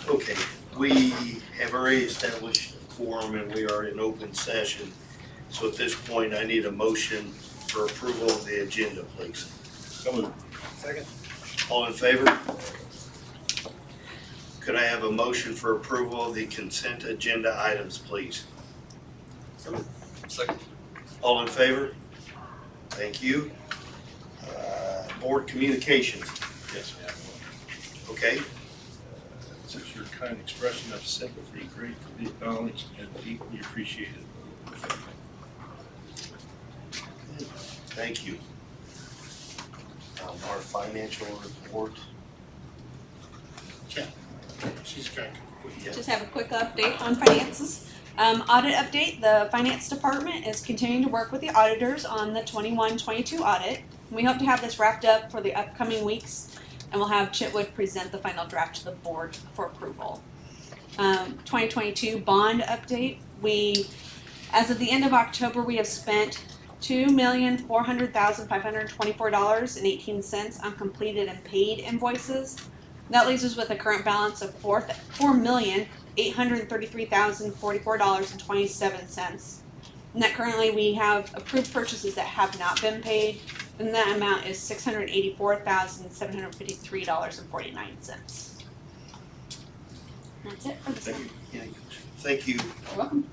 Okay, we have already established a quorum and we are in open session. So at this point, I need a motion for approval of the agenda, please. So moved. Second. All in favor? Could I have a motion for approval of the consent agenda items, please? So moved. Second. All in favor? Thank you. Board communications, Yes, we have one. okay? This is your kind expression of sympathy, great to be acknowledged and deeply appreciated. Thank you. Our financial report. Yeah. She's got. Yeah. Just have a quick update on finances. Audit update, the finance department is continuing to work with the auditors on the 21-22 audit. We hope to have this wrapped up for the upcoming weeks, and we'll have Chitwood present the final draft to the board for approval. 2022 bond update, as of the end of October, we have spent $2,400,524.18 on completed and paid invoices. That leaves us with a current balance of $4,833,044.27. And that currently we have approved purchases that have not been paid, and that amount is $684,753.49. That's it for this Thank one. you. Thank you. You're welcome.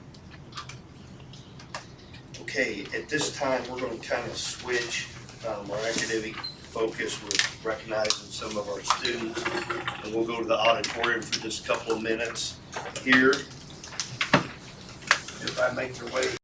Okay, at this time, we're going to kind of switch our academic focus with recognizing some of our students. And we'll go to the auditorium for just a couple of minutes here. If I make their way.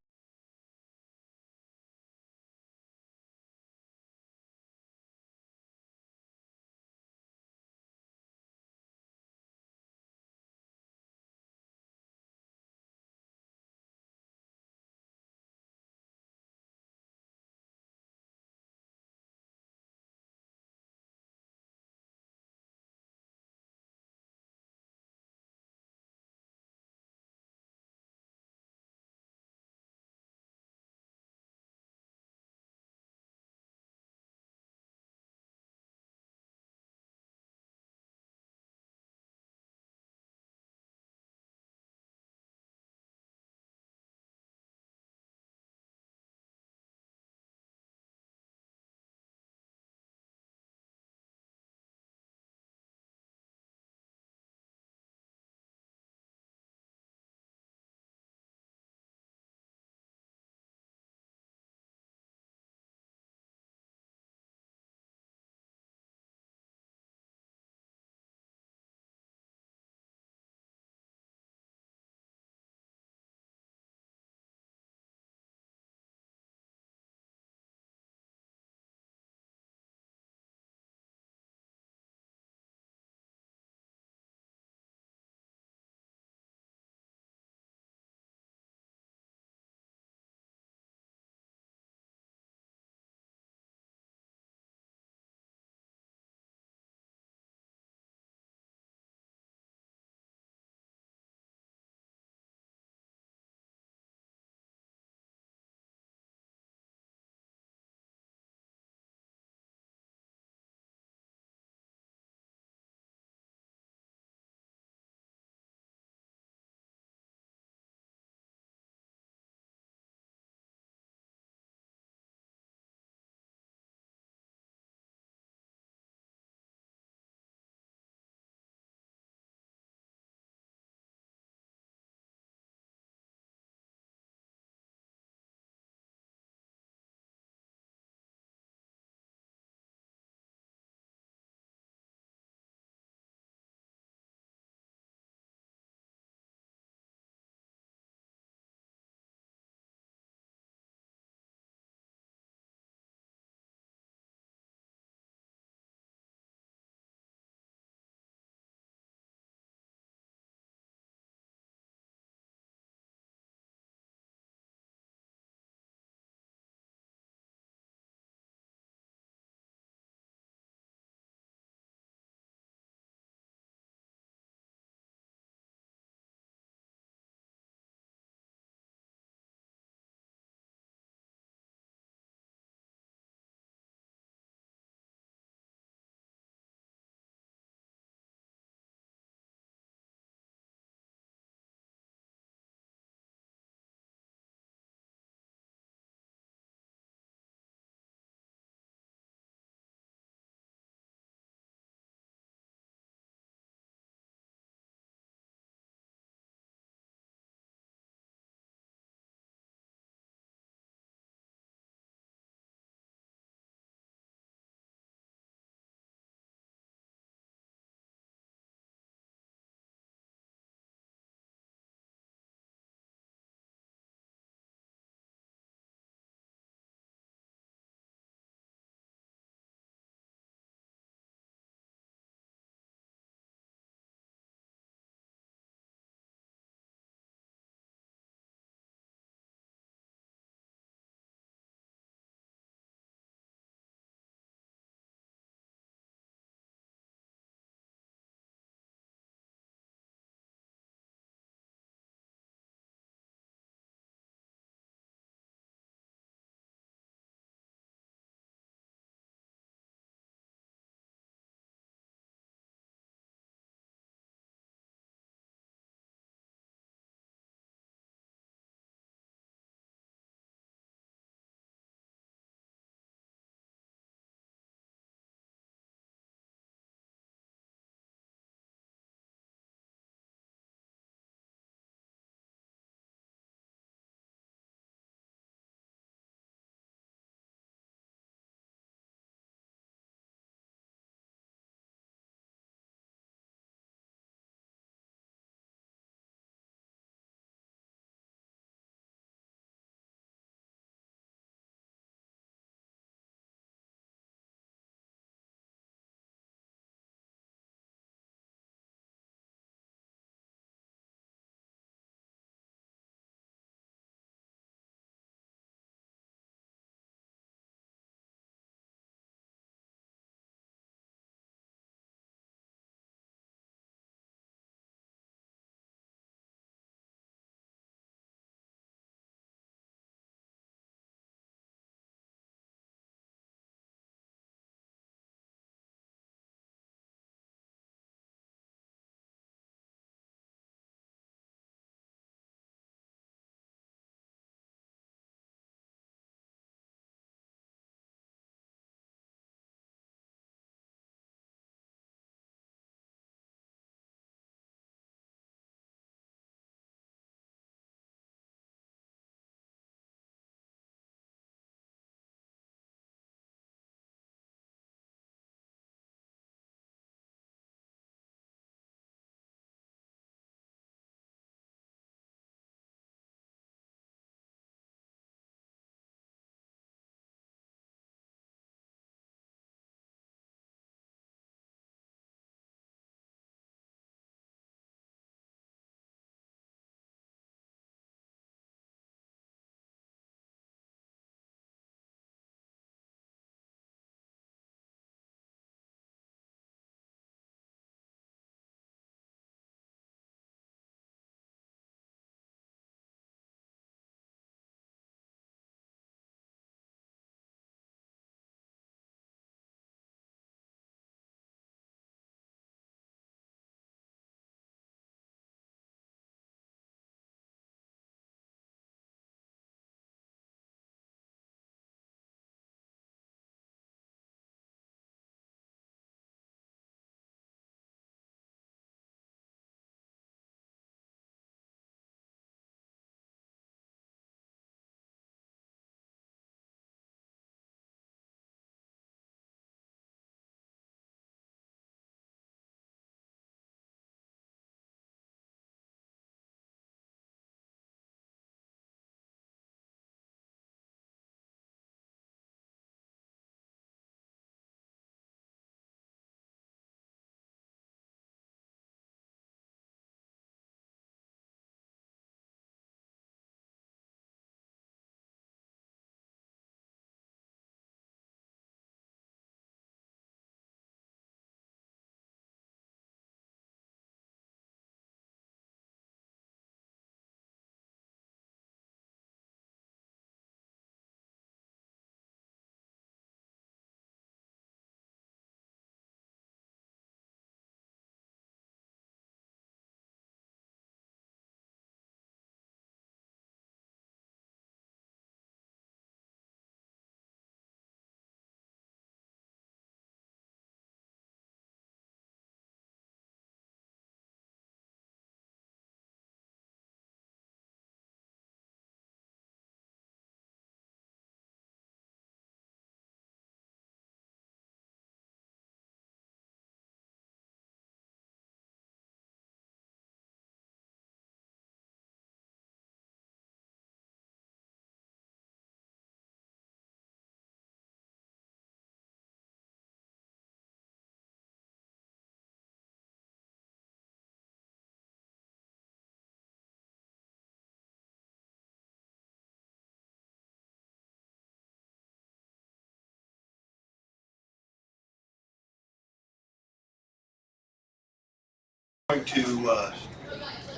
Going to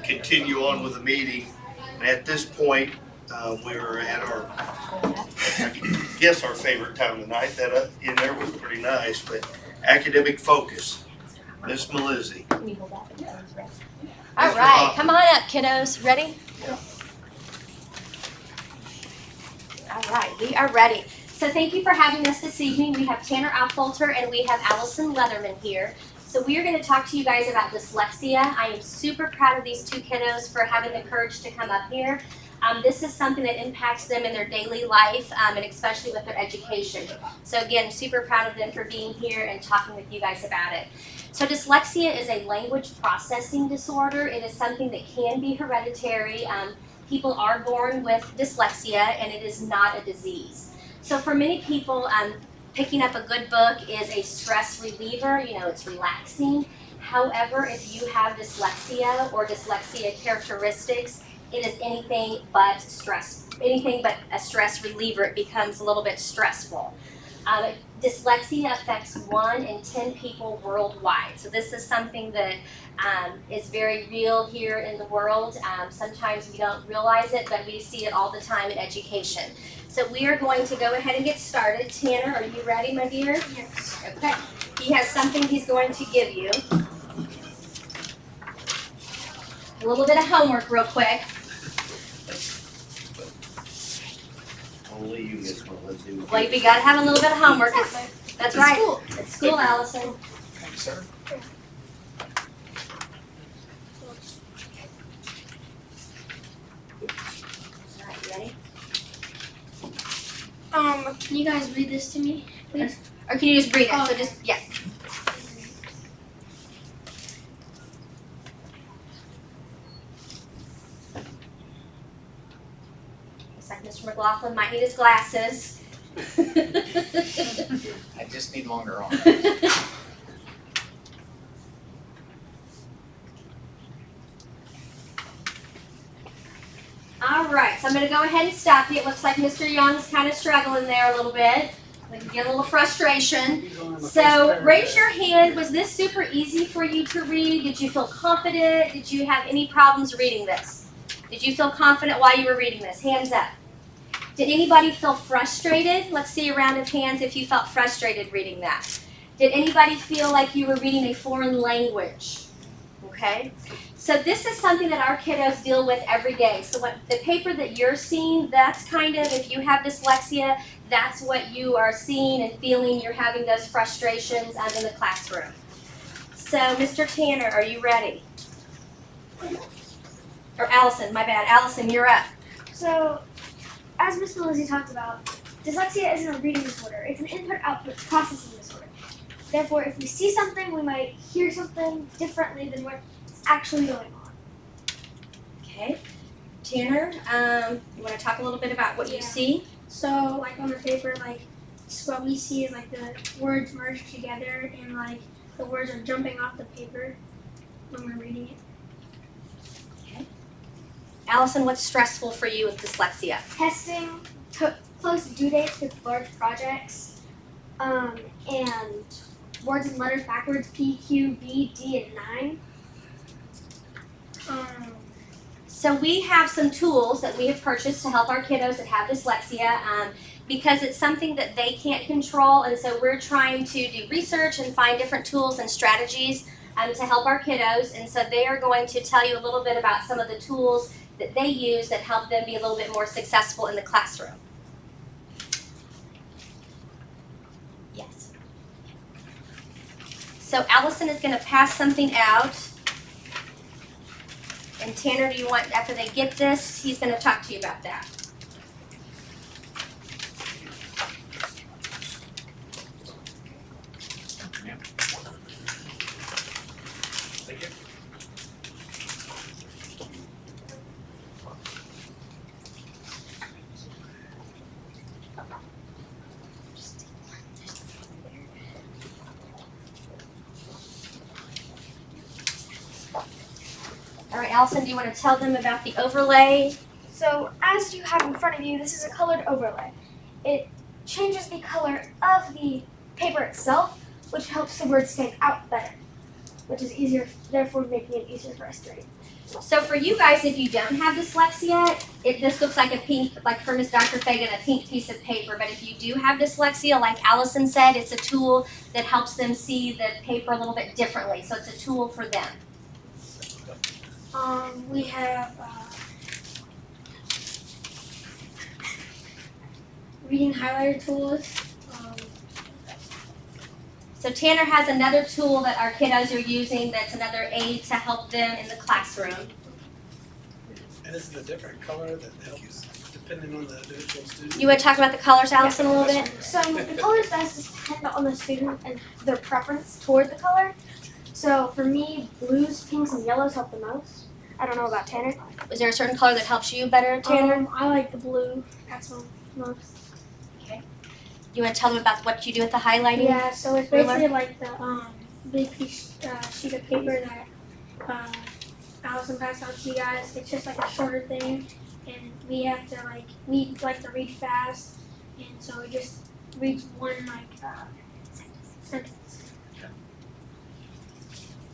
continue on with the meeting. And at this point, we're at our, I guess our favorite time of the night. That in there was pretty nice, but academic focus. Miss Melizzi. All right, come on up, kiddos. Ready? Yeah. All right, we are ready. So thank you for having us this evening. We have Tanner Alfolter and we have Allison Leatherman here. So we are going to talk to you guys about dyslexia. I am super proud of these two kiddos for having the courage to come up here. This is something that impacts them in their daily life and especially with their education. So again, super proud of them for being here and talking with you guys about it. So dyslexia is a language processing disorder. It is something that can be hereditary. People are born with dyslexia and it is not a disease. So for many people, picking up a good book is a stress reliever. You know, it's relaxing. However, if you have dyslexia or dyslexia characteristics, it is anything but a stress reliever. It becomes a little bit stressful. Dyslexia affects 1 in 10 people worldwide. So this is something that is very real here in the world. Sometimes we don't realize it, but we see it all the time in education. So we are going to go ahead and get started. Tanner, are you ready, my dear? Yes. Okay. He has something he's going to give you. A little bit of homework real quick. Only you, Miss Melizzi. Well, we got to have a little bit of homework. That's right. School. It's school, Allison. Thank you, sir. All right, you ready? Can you guys read this to me, please? Or can you just read it? Oh, So okay. just, yeah. Looks like Mr. McLaughlin might need his glasses. I just need longer arms. All right, so I'm going to go ahead and stop you. It looks like Mr. Young's kind of struggling there a little bit. We can get a little frustration. So raise your hand. Was this super easy for you to read? Did you feel confident? Did you have any problems reading this? Did you feel confident while you were reading this? Hands up. Did anybody feel frustrated? Let's see a round of hands if you felt frustrated reading that. Did anybody feel like you were reading a foreign language? Okay. So this is something that our kiddos deal with every day. So what the paper that you're seeing, that's kind of, if you have dyslexia, that's what you are seeing and feeling. You're having those frustrations in the classroom. So Mr. Tanner, are you ready? Or Allison, my bad. Allison, you're up. So, as Ms. Melizzi talked about, dyslexia isn't a reading disorder. It's an input-output processing disorder. Therefore, if we see something, we might hear something differently than what's actually going on. Okay. Tanner, you want to talk a little bit about what you Yeah. see? So, like on the paper, like, so what we see is like the words merged together and like the words are jumping off the paper when we're reading it. Allison, what's stressful for you with dyslexia? Testing, close due dates with large projects, and words and letters backwards, P, Q, B, D, and 9. So we have some tools that we have purchased to help our kiddos that have dyslexia because it's something that they can't control, and so we're trying to do research and find different tools and strategies to help our kiddos, and so they are going to tell you a little bit about some of the tools that they use that help them be a little bit more successful in the classroom. Yes. So Allison is going to pass something out. And Tanner, do you want, after they get this, he's going to talk to you about that. Thank you. All right, Allison, do you want to tell them about the overlay? So as you have in front of you, this is a colored overlay. It changes the color of the paper itself, which helps the words stand out better. which is easier, therefore making it easier for us to read. So for you guys, if you don't have dyslexia, this looks like a pink, like for Miss Dr. Fagan, a pink piece of paper. But if you do have dyslexia, like Allison said, it's a tool that helps them see the paper a little bit differently. So it's a tool for them. We have reading highlighter tools. So Tanner has another tool that our kiddos are using that's another aid to help them in the classroom. And this is a different color that helps depending on the individual student. You want to talk about the colors, Allison, a little bit? So the colors best depend on the student and their preference toward the color. So for me, blues, pinks, and yellows help the most. I don't know about Tanner. Is there a certain color that helps you better, Tanner? I like the blue. That's the most. You want to tell them about what you do with the highlighting? Yeah, so it's basically like the big piece, sheet of paper that Allison passed on to you guys. It's just like a shorter thing, and we like to read fast, and so it just reads one sentence.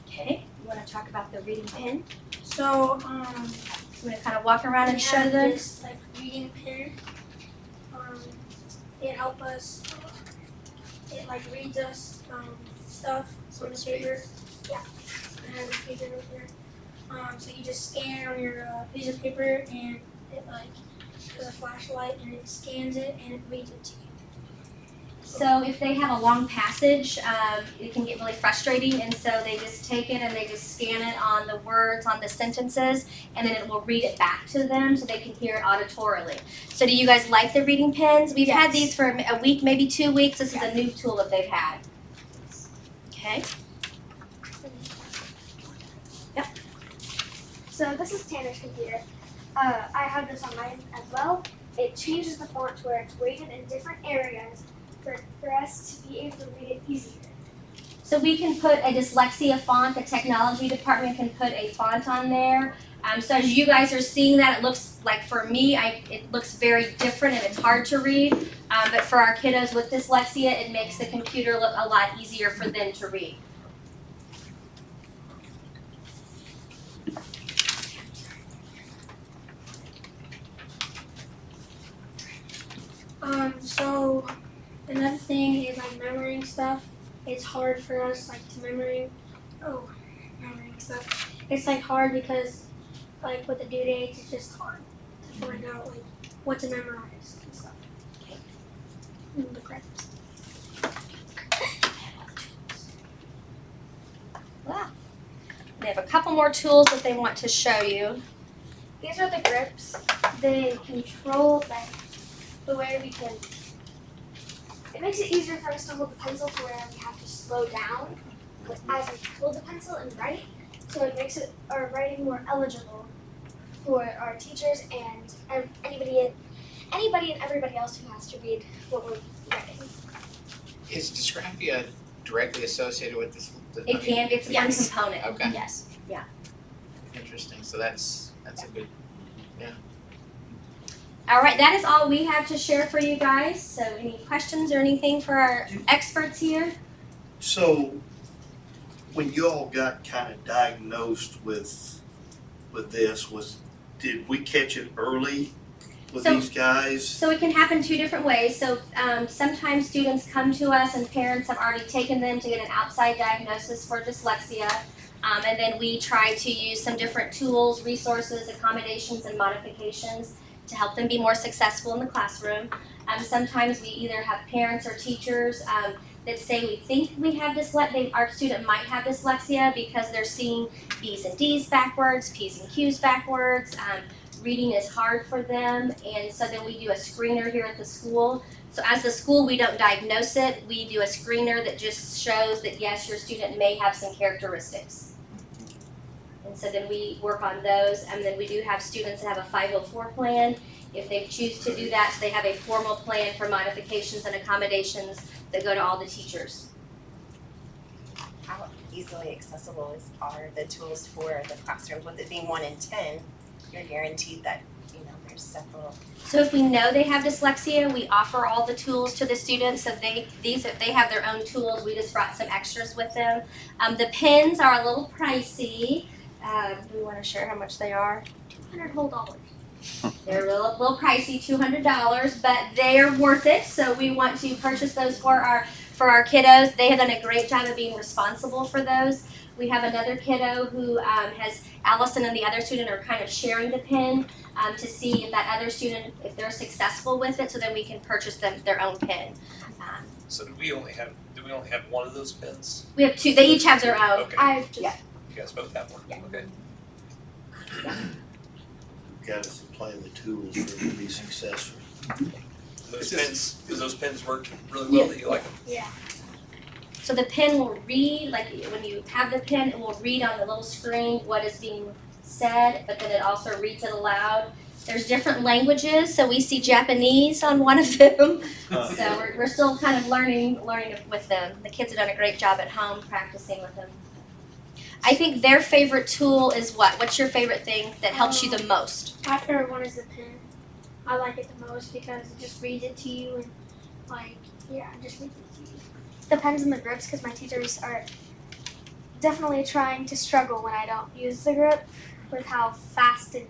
Okay. You want to talk about the reading pen? So You want to kind of walk around and we show have them? this like reading pen. It helps us. It like reads us stuff on the paper. Yeah, it has a paper over there. So you just scan it on your piece of paper, and it like has a flashlight, and it scans it, and it reads it to you. So if they have a long passage, it can get really frustrating, and so they just take it and they just scan it on the words, on the sentences, and then it will read it back to them so they can hear it auditorily. So do you guys like the reading pens? We've had these for a week, maybe 2 weeks. This is a new tool that they've had. Okay. So this is Tanner's computer. I have this on mine as well. It changes the font to where it's weighted in different areas for us to be able to read it easier. So we can put a dyslexia font, the technology department can put a font on there. So as you guys are seeing that, it looks like for me, it looks very different and it's hard to read. But for our kiddos with dyslexia, it makes the computer look a lot easier for them to read. So another thing is like memorizing stuff. It's hard for us like to memorizing stuff. It's like hard because like with the due dates, it's just hard to find out like what to memorize and stuff. And the grips. Wow. They have a couple more tools that they want to show you. These are the grips. They control like the way we can. It makes it easier for us to hold the pencil to where we have to slow down as we hold the pencil and write. So it makes our writing more eligible for our teachers and anybody and everybody else who has to read what we're writing. Is dysgraphia directly associated with this? It can, it's Yes. one component. Okay. Yes. Yeah. Interesting. So that's a good. All right, that is all we have to share for you guys. So any questions or anything for our experts here? So, when you all got kind of diagnosed with this, did we catch it early with So- these guys? So it can happen 2 different ways. So sometimes students come to us and parents have already taken them to get an outside diagnosis for dyslexia. And then we try to use some different tools, resources, accommodations, and modifications to help them be more successful in the classroom. Sometimes we either have parents or teachers that say we think we have our student might have dyslexia because they're seeing B's and D's backwards, P's and Q's backwards. Reading is hard for them, and so then we do a screener here at the school. So as the school, we don't diagnose it. We do a screener that just shows that yes, your student may have some characteristics. And so then we work on those, and then we do have students that have a 504 plan. If they choose to do that, so they have a formal plan for modifications and accommodations that go to all the teachers. How easily accessible are the tools for the classrooms? With it being 1 in 10, you're guaranteed that there's several. So if we know they have dyslexia, we offer all the tools to the students. So they have their own tools. We just brought some extras with them. The pens are a little pricey. Do we want to share how much they are? $200 whole dollars. They're a little pricey, $200, but they are worth it. So we want to purchase those for our kiddos. They have done a great job of being responsible for those. We have another kiddo who has Allison and the other student are kind of sharing the pen to see if that other student, if they're successful with it, so then we can purchase them their own pen. So do we only have one of those pens? We have two. They each have their own. Okay. Yeah. You guys both have one? Yeah. Okay. We've got to supply the tools for them to be successful. Those pens work really well? Do you like them? Yeah. So the pen will read, like when you have the pen, it will read on the little screen what is being said, but then it also reads it aloud. There's different languages, so we see Japanese on one of them. So we're still kind of learning with them. The kids have done a great job at home practicing with them. I think their favorite tool is what? What's your favorite thing that helps you the most? My favorite one is the pen. I like it the most because it just reads it to you and it just reads it to you. The pens and the grips, because my teachers are definitely trying to struggle when I don't use the grip with how fast and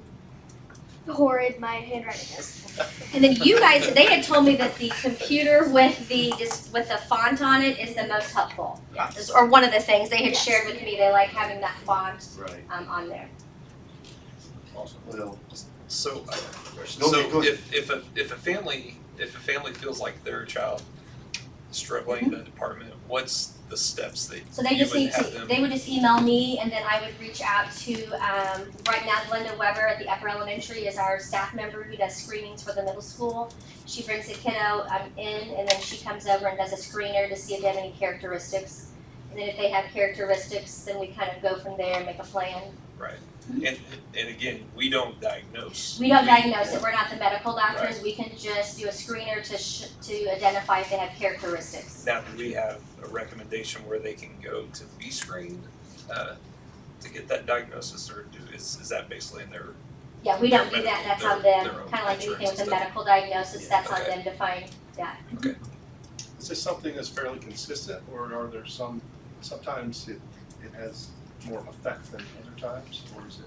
horrid my handwriting is. And then you guys, they had told me that the computer with the font on it is the most helpful. Or one of the things they had shared with me. They like having that font Right. on there. Awesome. Well, So, Go ahead. if a family feels like their child is struggling in the department, what's the steps So they you just would need have to, them? they would just email me and then I would reach out to, right now Glenda Weber at the upper elementary is our staff member who does screenings for the middle school. She brings a kiddo in and then she comes over and does a screener to see if they have any characteristics. And then if they have characteristics, then we kind of go from there and make a plan. Right. And again, we don't diagnose. We don't diagnose it, we're not the medical doctors, we can just do a screener to identify if they have characteristics. Now, do we have a recommendation where they can go to be screened to get that diagnosis, or is that basically in their? Yeah, we don't do that, that's on them, their own kinda like anything with a insurance medical diagnosis, that's on Okay. them to find that. Is this something that's fairly consistent, or are there sometimes it has more of effect than other times, or is it?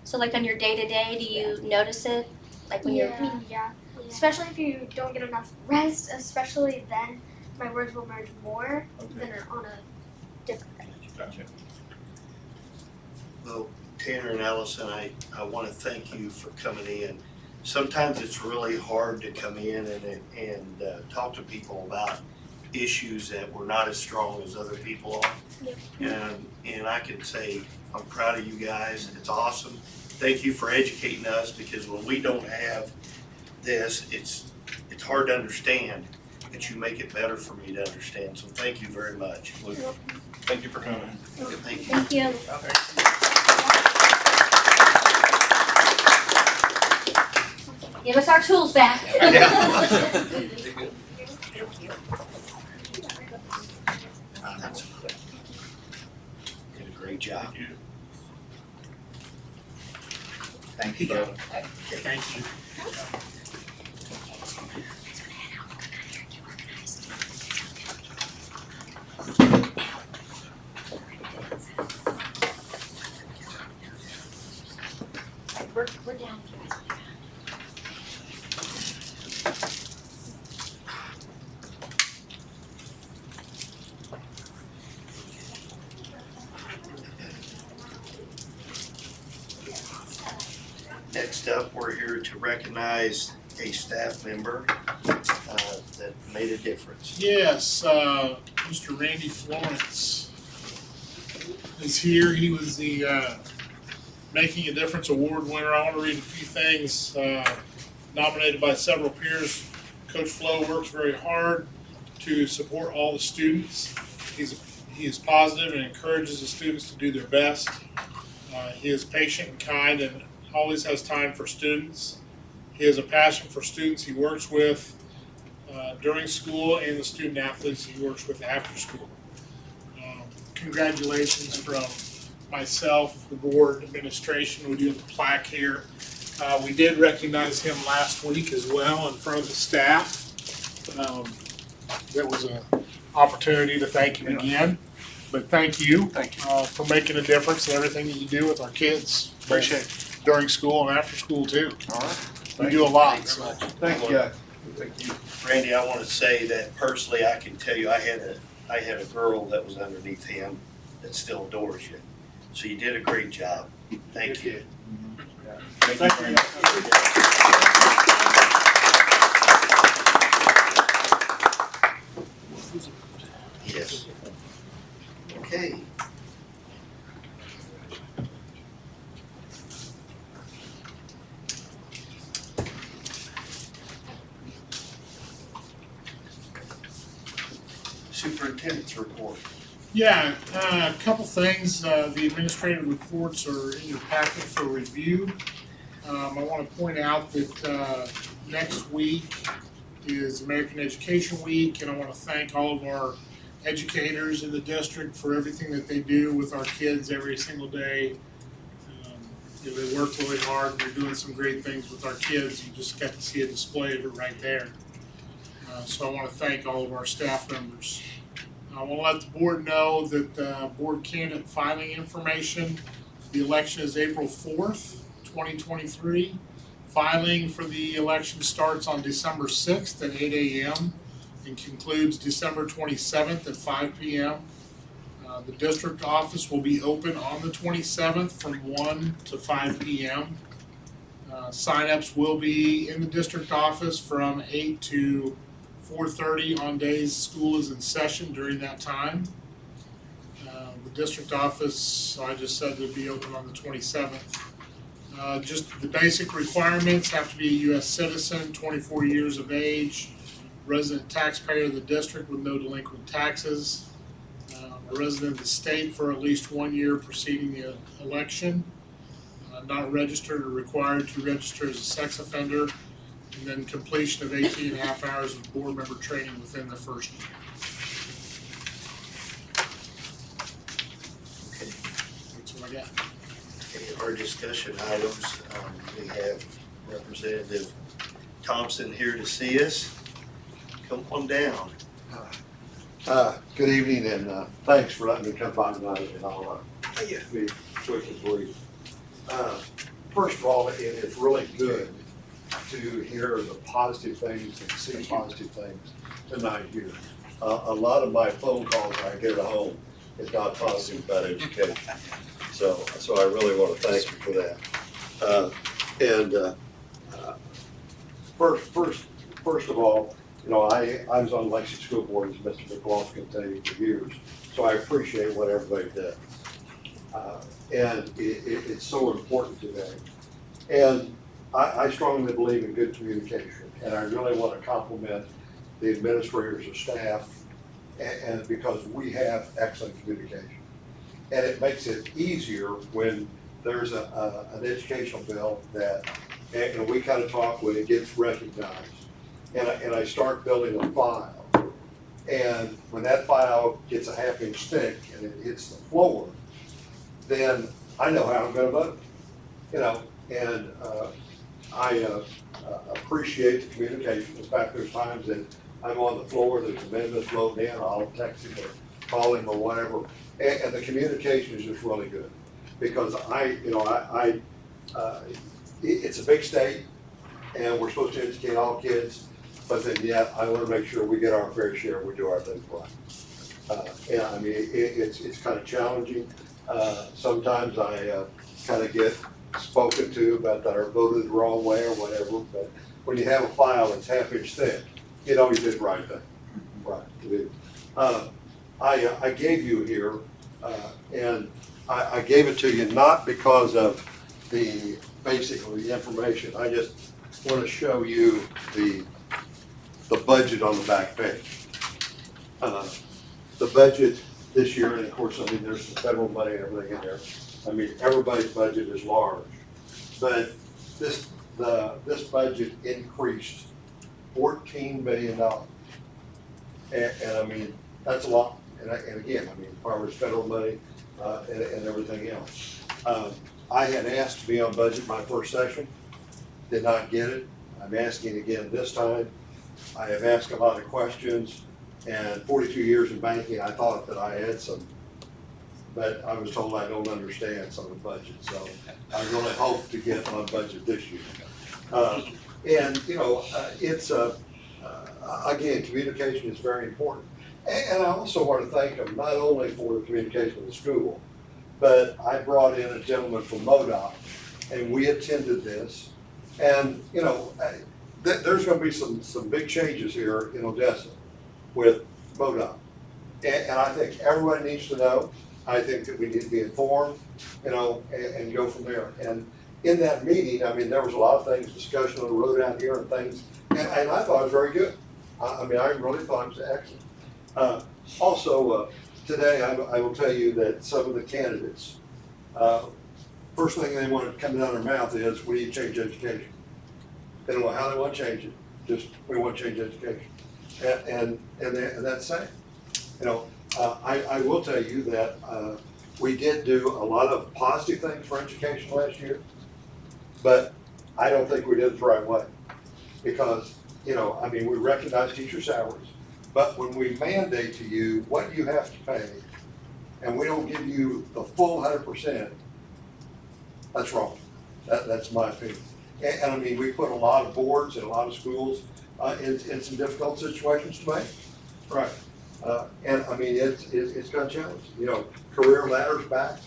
So like on your day-to-day, do you notice it? Like when you're, Yeah. Especially if you don't get enough rest, especially then my words will merge more than on a different day. Gotcha. Well, Tanner and Allison, I want to thank you for coming in. Sometimes it's really hard to come in and talk to people about issues that we're not as strong as other people are. Yep. And I can say, I'm proud of you guys. It's awesome. Thank you for educating us, because when we don't have this, it's hard to understand, but you make it better for me to understand. So thank you very much. Thank you for coming. Thank you. thank you. Give us our tools back. Thank you. That's did a great job. Thank you both. Thank you. We're down. Next up, we're here to recognize a staff member that made a difference. Yes, Mr. Randy Florence is here. He was the Making a Difference Award winner. I want to read a few things. Nominated by several peers, Coach Flo works very hard to support all the students. He is positive and encourages the students to do their best. He is patient and kind and always has time for students. He has a passion for students he works with during school and the student athletes he works with after school. Congratulations from myself, the board, administration. We do have a plaque here. We did recognize him last week as well in front of the staff. That was an opportunity to thank him again. But thank you. Thank you. For making a difference in everything that you do with our kids. Appreciate it. During school and after school too. All right. We do a lot. so. Thank you. Thank you. Randy, I want to say that personally, I can tell you, I had a girl that was underneath him that still adores you. So you did a great job. Thank you. Thank you very much. Yes. Okay. Superintendent's report. Yeah, a couple things. The administrative reports are in your packet for review. I want to point out that next week is American Education Week, and I want to thank all of our educators in the district for everything that they do with our kids every single day. They work really hard, and they're doing some great things with our kids. You just got to see a display of it right there. So I want to thank all of our staff members. I want to let the board know that board candidate filing information, the election is April 4th, 2023. Filing for the election starts on December 6th at 8 a.m. and concludes December 27th at 5 p.m. The district office will be open on the 27th from 1 to 5 p.m. Sign-ups will be in the district office from 8 to 4:30 on days school is in session during that time. The district office, I just said, would be open on the 27th. Just the basic requirements: have to be a U.S. citizen, 24 years of age, resident taxpayer of the district with no delinquent taxes, a resident of the state for at least 1 year preceding the election, not registered or required to register as a sex offender, and then completion of 18 and a half hours of board member training within the first year. Okay. That's what I got. Okay, our discussion items, we have Representative Thompson here to see us. Come on down. Good evening, and thanks for letting me come by tonight, and I'll be quick and brief. First of all, it is really good to hear the positive things and see positive things tonight here. A lot of my phone calls I get at home is not positive about education. So I really want to thank you for that. First of all, you know, I was on Lexington School Board, as Mr. McLaughlin can tell you, for years, so I appreciate what everybody does. And it's so important today. And I strongly believe in good communication, and I really want to compliment the administrators and staff, and because we have excellent communication. And it makes it easier when there's an educational bill that, and we kind of talk when it gets recognized. And I start building a file. And when that file gets a half-inch thick and it hits the floor, then I know how I'm gonna vote, you know, and I appreciate the communication. In fact, there's times that I'm on the floor, there's amendments floating in, I'll text him or call him or whatever, and the communication is just really good. Because it's a big state, and we're supposed to educate all kids, but then yet I want to make sure we get our fair share, we do our things right. Yeah, I mean, it's kind of challenging. Sometimes I kind of get spoken to about that I voted the wrong way or whatever, but when you have a file that's half-inch thick, you know you did the right thing. Right. I gave you here, and I gave it to you not because of basically the information. I just want to show you the budget on the back page. The budget this year, and of course, I mean, there's some federal money and everything in there. I mean, everybody's budget is large, but this budget increased $14 million, and I mean, that's a lot. And again, I mean, as far as federal money and everything else. I had asked to be on budget my first session, did not get it. I'm asking again this time. I have asked a lot of questions, and 42 years in banking, I thought that I had some, but I was told I don't understand some of the budget, so I really hope to get on budget this year. And, you know, it's, again, communication is very important. And I also want to thank them not only for the communication with the school, but I brought in a gentleman from MoDOT, and we attended this. And, you know, there's going to be some big changes here in Odessa with MoDOT. And I think everybody needs to know. I think that we need to be informed, you know, and go from there. And in that meeting, I mean, there was a lot of things, discussion on the road out here and things, and I thought it was very good. I mean, I really thought it was excellent. Also, today, I will tell you that some of the candidates, first thing they want to come down their mouth is, we need to change education. They don't know how they want to change it, just, we want to change education. And that's sad. You know, I will tell you that we did do a lot of positive things for education last year, but I don't think we did it the right way. Because, you know, I mean, we recognize teacher salaries, but when we mandate to you what you have to pay, and we don't give you the full 100%, that's wrong. That's my opinion. And I mean, we put a lot of boards and a lot of schools in some difficult situations to make. Right. And I mean, it's got challenges. You know, career ladders back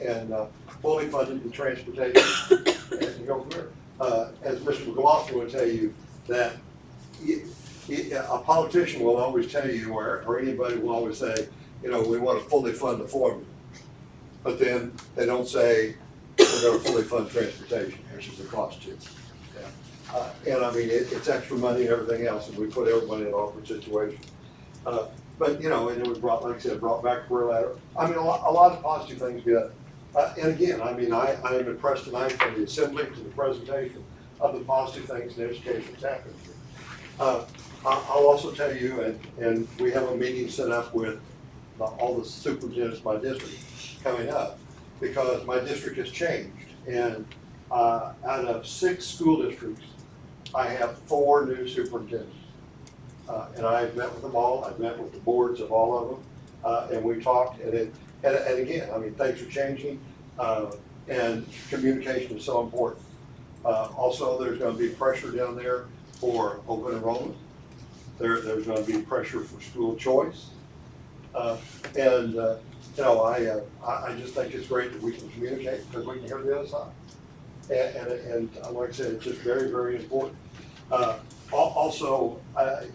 and fully funded the transportation and go from there. As Mr. McLaughlin would tell you, that a politician will always tell you, or anybody will always say, you know, we want to fully fund the formula. But then they don't say, we're going to fully fund transportation, which is the cost too. And I mean, it's extra money and everything else, and we put everybody in an awkward situation. But, you know, and it was brought, like I said, brought back career ladder. I mean, a lot of positive things be done. And again, I mean, I am impressed tonight from the assembly to the presentation of the positive things in education that's happening here. I'll also tell you, and we have a meeting set up with all the superintendents of my district coming up, because my district has changed. And out of 6 school districts, I have 4 new superintendents. And I've met with them all. I've met with the boards of all of them, and we talked. And again, I mean, things are changing, and communication is so important. Also, there's going to be pressure down there for open enrollment. There's going to be pressure for school choice, and you know, I just think it's great that we can communicate because we can hear the other side. And like I said, it's just very, very important. Also,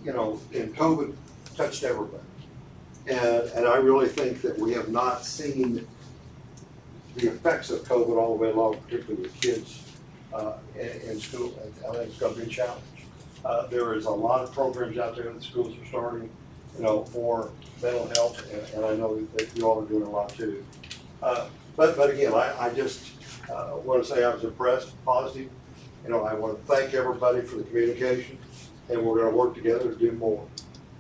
you know, in COVID touched everybody. And I really think that we have not seen the effects of COVID all the way along, particularly with kids in school. And I think it's going to be a challenge. There is a lot of programs out there that schools are starting, you know, for mental health, and I know that you all are doing a lot too. But again, I just want to say I was impressed, positive. You know, I want to thank everybody for the communication, and we're going to work together to do more.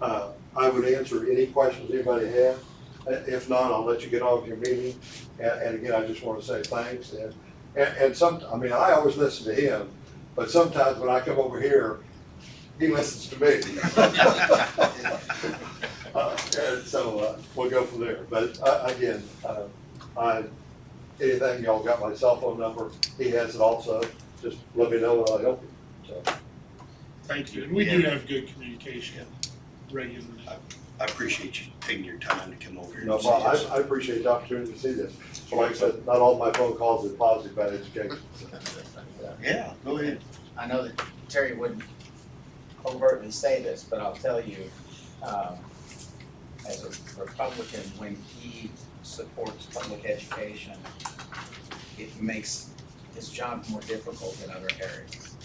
I would answer any questions anybody has. If not, I'll let you get on with your meeting. And again, I just want to say thanks. And I mean, I always listen to him, but sometimes when I come over here, he listens to me. And so we'll go from there. But again, anything, y'all got my cell phone number. He has it also. Just let me know and I'll help you. So. Thank you. And we do have good communication regularly. I appreciate you taking your time to come over here. No problem. I appreciate the opportunity to see this. So like I said, not all my phone calls are positive about education. Yeah, go ahead. I know that Terry wouldn't overtly say this, but I'll tell you, as a Republican, when he supports public education, it makes his job more difficult in other areas.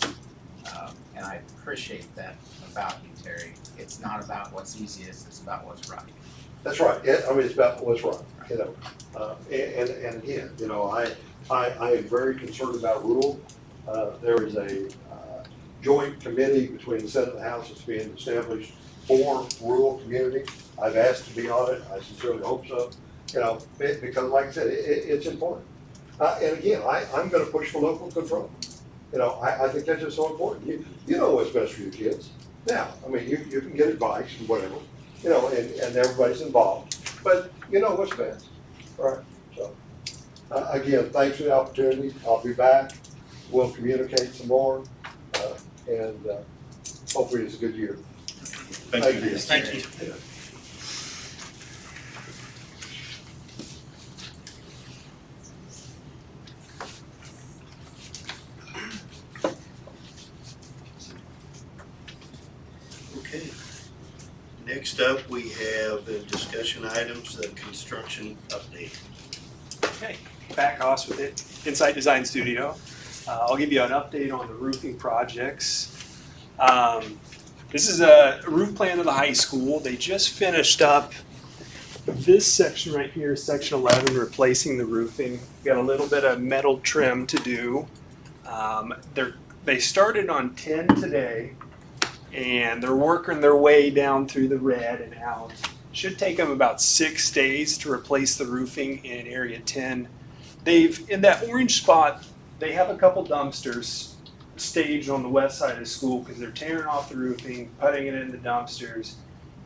And I appreciate that about you, Terry. It's not about what's easiest, it's about what's right. That's right. I mean, it's about what's right, you know. And again, you know, I am very concerned about rural. There is a joint committee between the Senate and the House that's being established for rural communities. I've asked to be on it. I sincerely hope so. You know, because like I said, it's important. And again, I'm going to push for local control. You know, I think that's just so important. You know what's best for your kids. Now, I mean, you can get advice and whatever, you know, and everybody's involved, but you know what's best, all right? So, again, thanks for the opportunity. I'll be back. We'll communicate some more, and hopefully it's a good year. Thank you. Thank you. Okay. Next up, we have the discussion items, the construction update. Okay, back Haas with it, Insight Design Studio. I'll give you an update on the roofing projects. This is a roof plan of the high school. They just finished up this section right here, section 11, replacing the roofing. We've got a little bit of metal trim to do. They started on 10 today, and they're working their way down through the red and out. Should take them about 6 days to replace the roofing in area 10. In that orange spot, they have a couple dumpsters staged on the west side of the school because they're tearing off the roofing, putting it in the dumpsters.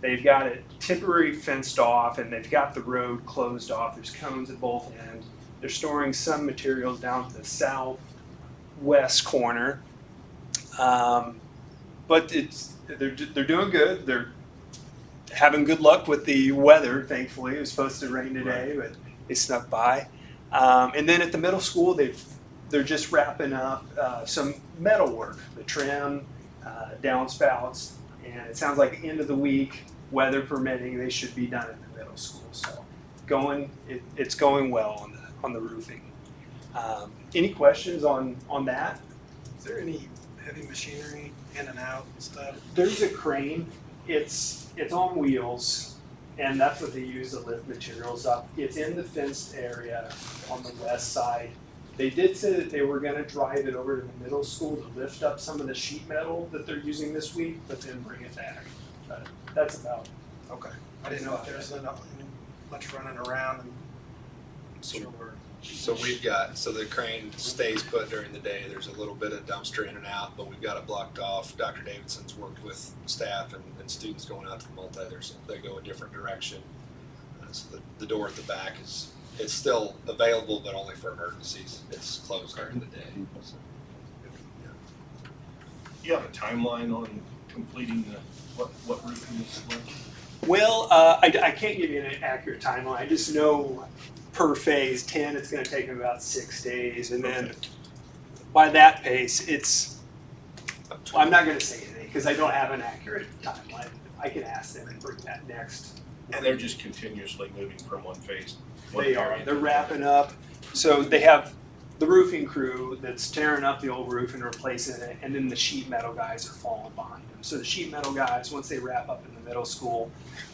They've got it temporarily fenced off, and they've got the road closed off. There's cones at both ends. They're storing some materials down to the southwest corner. But they're doing good. They're having good luck with the weather, thankfully. It was supposed to rain today, but they snuck by. And then at the middle school, they're just wrapping up some metal work, the trim, downspouts, and it sounds like end of the week, weather permitting, they should be done at the middle school. So it's going well on the roofing. Any questions on that? Is there any heavy machinery in and out and stuff? There's a crane. It's on wheels, and that's what they use to lift materials up. It's in the fenced area on the west side. They did say that they were going to drive it over to the middle school to lift up some of the sheet metal that they're using this week, but then bring it back. But that's about. Okay. I didn't know if there was much running around and So we've got, so the crane stays put during the day. There's a little bit of dumpster in and out, but we've got it blocked off. Dr. Davidson's worked with staff and students going out to the multi-others. They go a different direction. So the door at the back it's still available, but only for emergencies. It's closed during the day. So, You have a timeline on completing what roofing is like? Well, I can't give you an accurate timeline. I just know per phase 10, it's going to take them about 6 days, and then by that pace, I'm not going to say anything because I don't have an accurate timeline. I can ask them and bring that next. And they're just continuously moving from one phase. They are. They're wrapping up. So they have the roofing crew that's tearing up the old roof and replacing it, and then the sheet metal guys are falling behind them. So the sheet metal guys, once they wrap up in the middle school,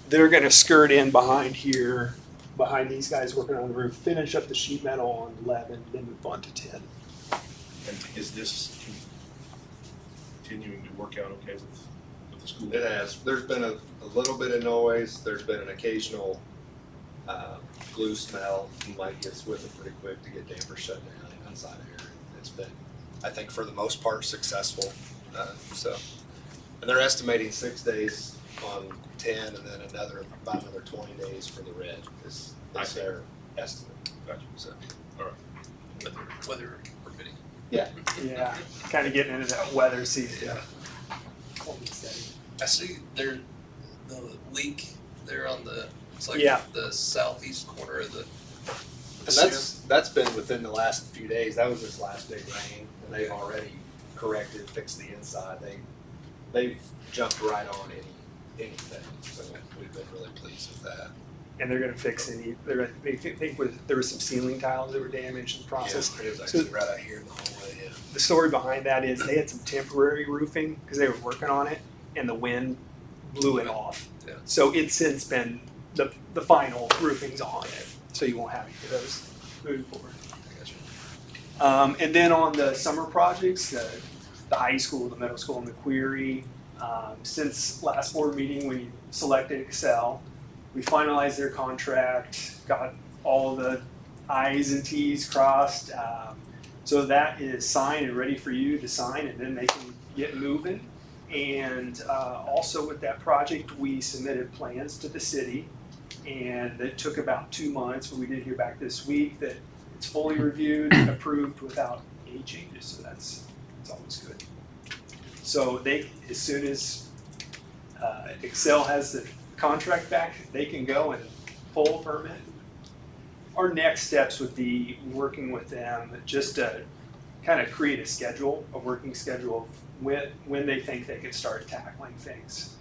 they're going to skirt in behind here, behind these guys working on the roof, finish up the sheet metal on 11, then move on to 10. And is this continuing to work out okay with the school? it has. There's been a little bit of noise. There's been an occasional glue smell. You might get with it pretty quick to get dampers shut down inside of here. It's been, I think, for the most part, successful. And they're estimating 6 days on 10, and then about another 20 days for the red is their estimate. Gotcha. So, Weather permitting. Yeah, kind of getting into that weather season. Yeah. Cold and steady. I see the leak there on it's like Yeah. the southeast corner of the. And that's been within the last few days. That was this last big rain, and they've already corrected, fixed the inside. They've jumped right on anything. So we've been really pleased with that. And they're going to fix they think there were some ceiling tiles that were damaged in the process. Yeah, it was actually right out here in the hallway. Yeah. The story behind that is they had some temporary roofing because they were working on it, and the wind blew it off. Yeah. So it's since been the final roofing's on it, so you won't have any of those moving forward. And then on the summer projects, the high school, the middle school, and the query. Since last board meeting, we selected Excel. We finalized their contract, got all the I's and T's crossed. So that is signed and ready for you to sign, and then they can get moving. And also with that project, we submitted plans to the city, and it took about 2 months, but we did hear back this week that it's fully reviewed and approved without any changes, so that's always good. So they, as soon as Excel has the contract back, they can go and pull a permit. Our next steps would be working with them just to kind of create a schedule, a working schedule of when they think they could start tackling things.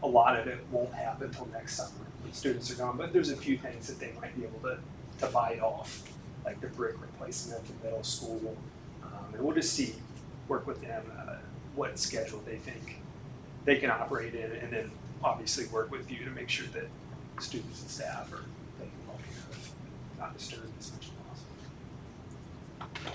A lot of it won't happen until next summer when students are gone, but there's a few things that they might be able to bite off, like the brick replacement at the middle school. And we'll just work with them what schedule they think they can operate in, and then obviously work with you to make sure that students and staff are taken well care of, not disturbed as much as possible.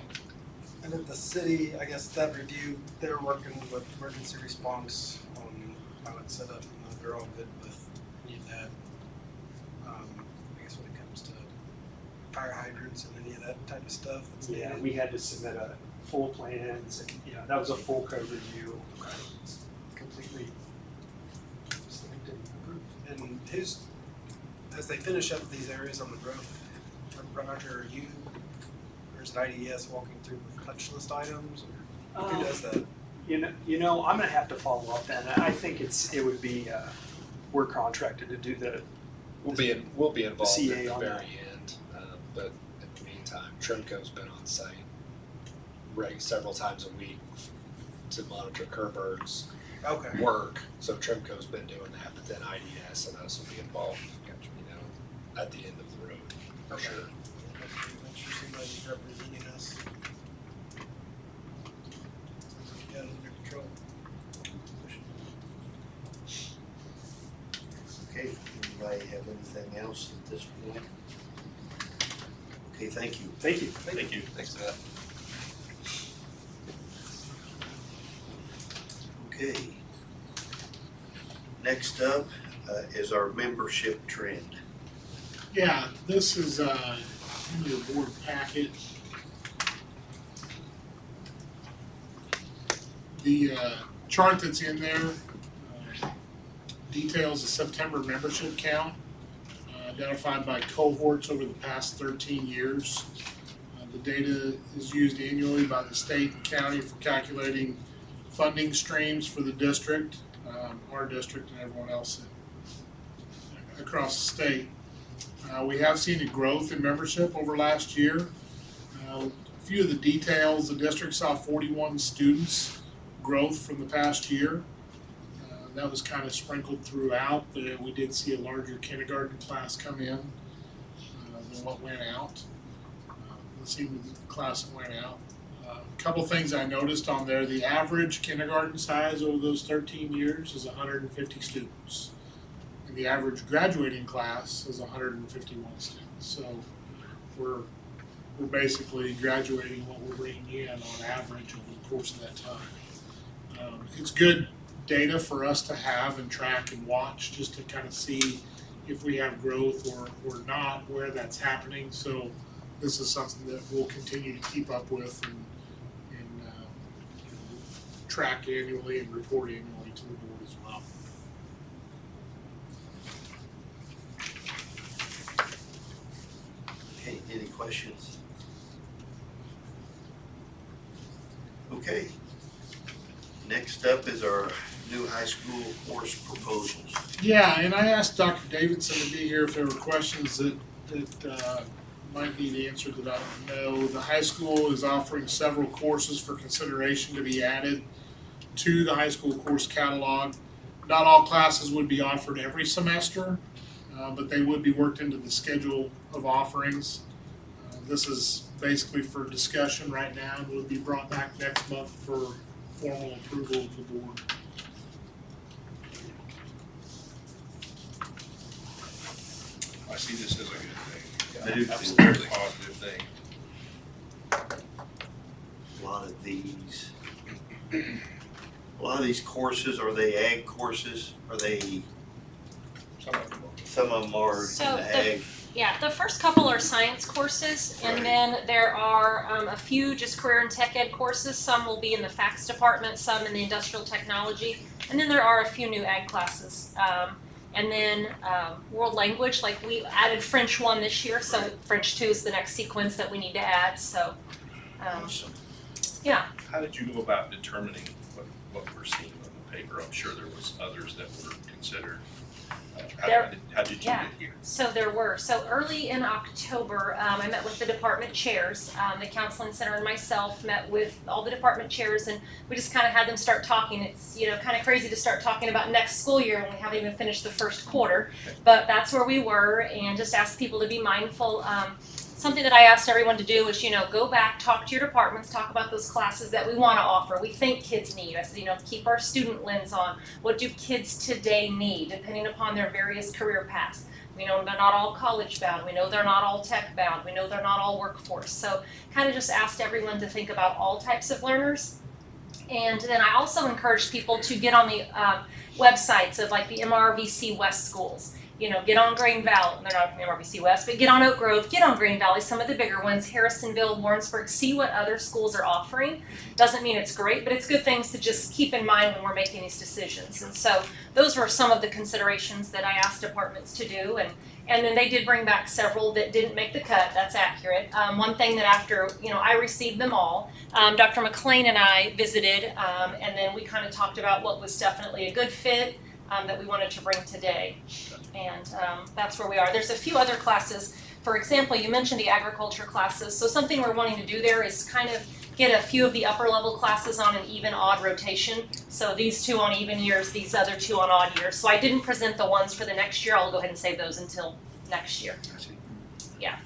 And at the city, I guess that review, they're working with emergency response on how it's set up. They're all good with any of that. I guess when it comes to fire hydrants and any of that type of stuff. That's Yeah, needed. we had to submit a full plans, and that was a full code review. It's completely stamped and approved. And who's, as they finish up these areas on the growth, Roger, are you, there's an IDS walking through with punch list items, or who does that? You know, I'm gonna have to follow up then. I think it would be, we're contracted to do the. We'll be involved CA at the on very that. end, but in the meantime, Trimco's been on site several times a week to monitor Kerberg's Okay. work. So Trimco's been doing that, but then IDS and us will be involved, at the end of the road, for Okay. sure. Make sure somebody's representing us. Yeah, under control. Okay, anybody have anything else at this point? Okay, thank you. Thank you. Thank you. Thanks, Matt. Okay. Next up is our membership trend. Yeah, this is in your board packet. The chart that's in there details the September membership count identified by cohorts over the past 13 years. The data is used annually by the state and county for calculating funding streams for the district, our district and everyone else across the state. We have seen a growth in membership over last year. A few of the details, the district saw 41 students growth from the past year. That was kind of sprinkled throughout. We did see a larger kindergarten class come in than what went out. Let's see the class that went out. A couple things I noticed on there, the average kindergarten size over those 13 years is 150 students. And the average graduating class is 151 students. So we're basically graduating what we're bringing in on average over the course of that time. It's good data for us to have and track and watch just to kind of see if we have growth or not, where that's happening. So this is something that we'll continue to keep up with and track annually and report annually to the board as well. Okay, any questions? Okay. Next up is our new high school course proposals. Yeah, and I asked Dr. Davidson to be here if there were questions that might need answered that I don't know. The high school is offering several courses for consideration to be added to the high school course catalog. Not all classes would be offered every semester, but they would be worked into the schedule of offerings. This is basically for discussion right now and will be brought back next month for formal approval of the board. I see this as a good thing. I do That's a too. very positive thing. A lot of these courses, are they ag courses? Are they, Some of them are. some of them are in So the ag? Yeah, the first couple are science courses, and then there are a few just career and tech ed courses. Some will be in the FACS department, some in the industrial technology, and then there are a few new ag classes. And then world language, like we added French 1 this year, so French 2 is the next sequence that we need to add. So, Awesome. yeah. How did you go about determining what we're seeing on the paper? I'm sure there was others that were considered. How did you Yeah. get here? So there were. So early in October, I met with the department chairs. The counseling center and myself met with all the department chairs, and we just kind of had them start talking. It's kind of crazy to start talking about next school year when we haven't even finished the first quarter, but that's where we were, and just asked people to be mindful. Something that I asked everyone to do is, go back, talk to your departments, talk about those classes that we want to offer, we think kids need. I said, keep our student lens on. What do kids today need, depending upon their various career paths? We know they're not all college bound. We know they're not all tech bound. We know they're not all workforce. So kind of just asked everyone to think about all types of learners. And then I also encouraged people to get on the websites of like the MRVC West schools. Get on Green Valley, they're not MRVC West, but get on Oak Grove, get on Green Valley, some of the bigger ones, Harrisonville, Lawrenceburg, see what other schools are offering. Doesn't mean it's great, but it's good things to just keep in mind when we're making these decisions. And so those were some of the considerations that I asked departments to do, and then they did bring back several that didn't make the cut, that's accurate. One thing that after, I received them all, Dr. McLean and I visited, and then we kind of talked about what was definitely a good fit, that we wanted to bring today. And that's where we are. There's a few other classes. For example, you mentioned the agriculture classes. So something we're wanting to do there is kind of get a few of the upper level classes on an even odd rotation. So these two on even years, these other two on odd years. So I didn't present the ones for the next year. I'll go ahead and save those until next year. Yeah.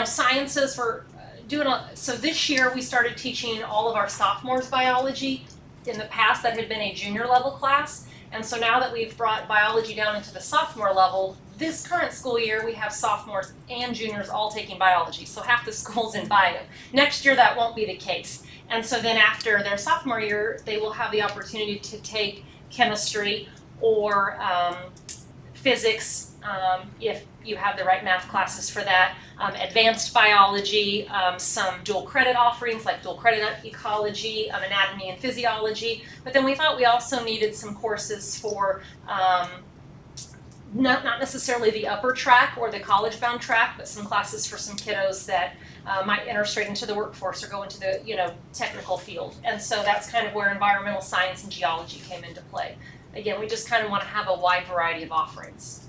Sciences we're doing, so this year we started teaching all of our sophomores biology. In the past, that had been a junior level class. And so now that we've brought biology down into the sophomore level, this current school year we have sophomores and juniors all taking biology. So half the school's in bio. Next year that won't be the case. And so then after their sophomore year, they will have the opportunity to take chemistry or physics, if you have the right math classes for that, advanced biology, some dual credit offerings like dual credit ecology, anatomy and physiology. But then we thought we also needed some courses for not necessarily the upper track or the college-bound track, but some classes for some kiddos that might enter straight into the workforce or go into the technical field. And so that's kind of where environmental science and geology came into play. Again, we just kind of want to have a wide variety of offerings.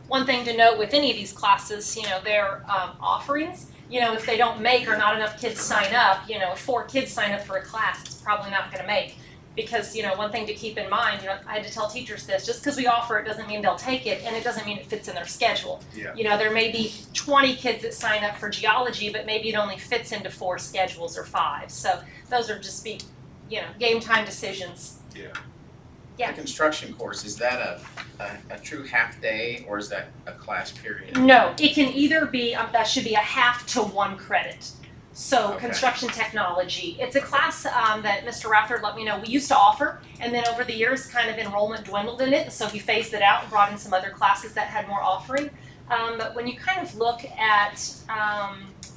One thing to note with any of these classes, their offerings, if they don't make or not enough kids sign up, if 4 kids sign up for a class, it's probably not going to make. Because, one thing to keep in mind, I had to tell teachers this, just because we offer it doesn't mean they'll take it, and it doesn't mean it fits in their schedule. Yeah. There may be 20 kids that sign up for geology, but maybe it only fits into 4 schedules or 5. So those are just game time decisions. Yeah. Yeah. The construction course, is that a true half day or is that a class period? No, it can either be, that should be a half to 1 credit. So Okay. construction technology, it's a class that Mr. Rafford let me know we used to offer, and then over the years kind of enrollment dwindled in it, so he phased it out and brought in some other classes that had more offering. But when you kind of look at